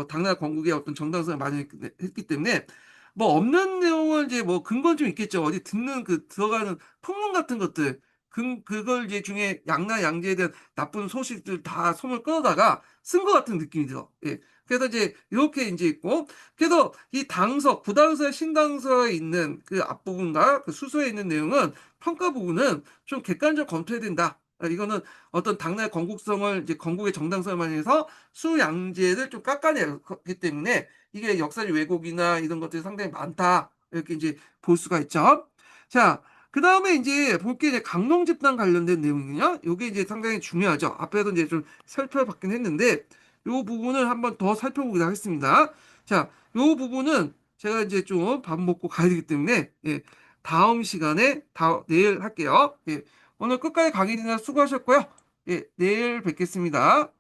당나라 건국의 어떤 정당성을 마련했기 때문에 뭐 없는 내용은 이제 뭐 근거는 좀 있겠죠. 어디 듣는 그 들어가는 풍문 같은 것들 그걸 이제 중에 양나 양제에 대한 나쁜 소식들 다 소문을 끊어다가 쓴 것 같은 느낌이 들어. 예. 그래서 이제 이렇게 이제 있고 그래서 이 당서, 구당서의 신당서에 있는 그 앞부분과 그 수서에 있는 내용은 평가 부분은 좀 객관적으로 검토해야 된다. 이거는 어떤 당나라의 건국성을 이제 건국의 정당성을 말해서 수양제를 좀 깎아내기 때문에 이게 역사적 왜곡이나 이런 것들이 상당히 많다. 이렇게 이제 볼 수가 있죠. 자, 그 다음에 이제 볼게 이제 강농 집단 관련된 내용이요. 요게 이제 상당히 중요하죠. 앞에도 이제 좀 살펴봤긴 했는데 요 부분을 한번 더 살펴보기로 하겠습니다. 자, 요 부분은 제가 이제 좀 밥 먹고 가야 되기 때문에 예, 다음 시간에 내일 할게요. 예, 오늘 끝까지 강의 진행 수고하셨고요. 예, 내일 뵙겠습니다.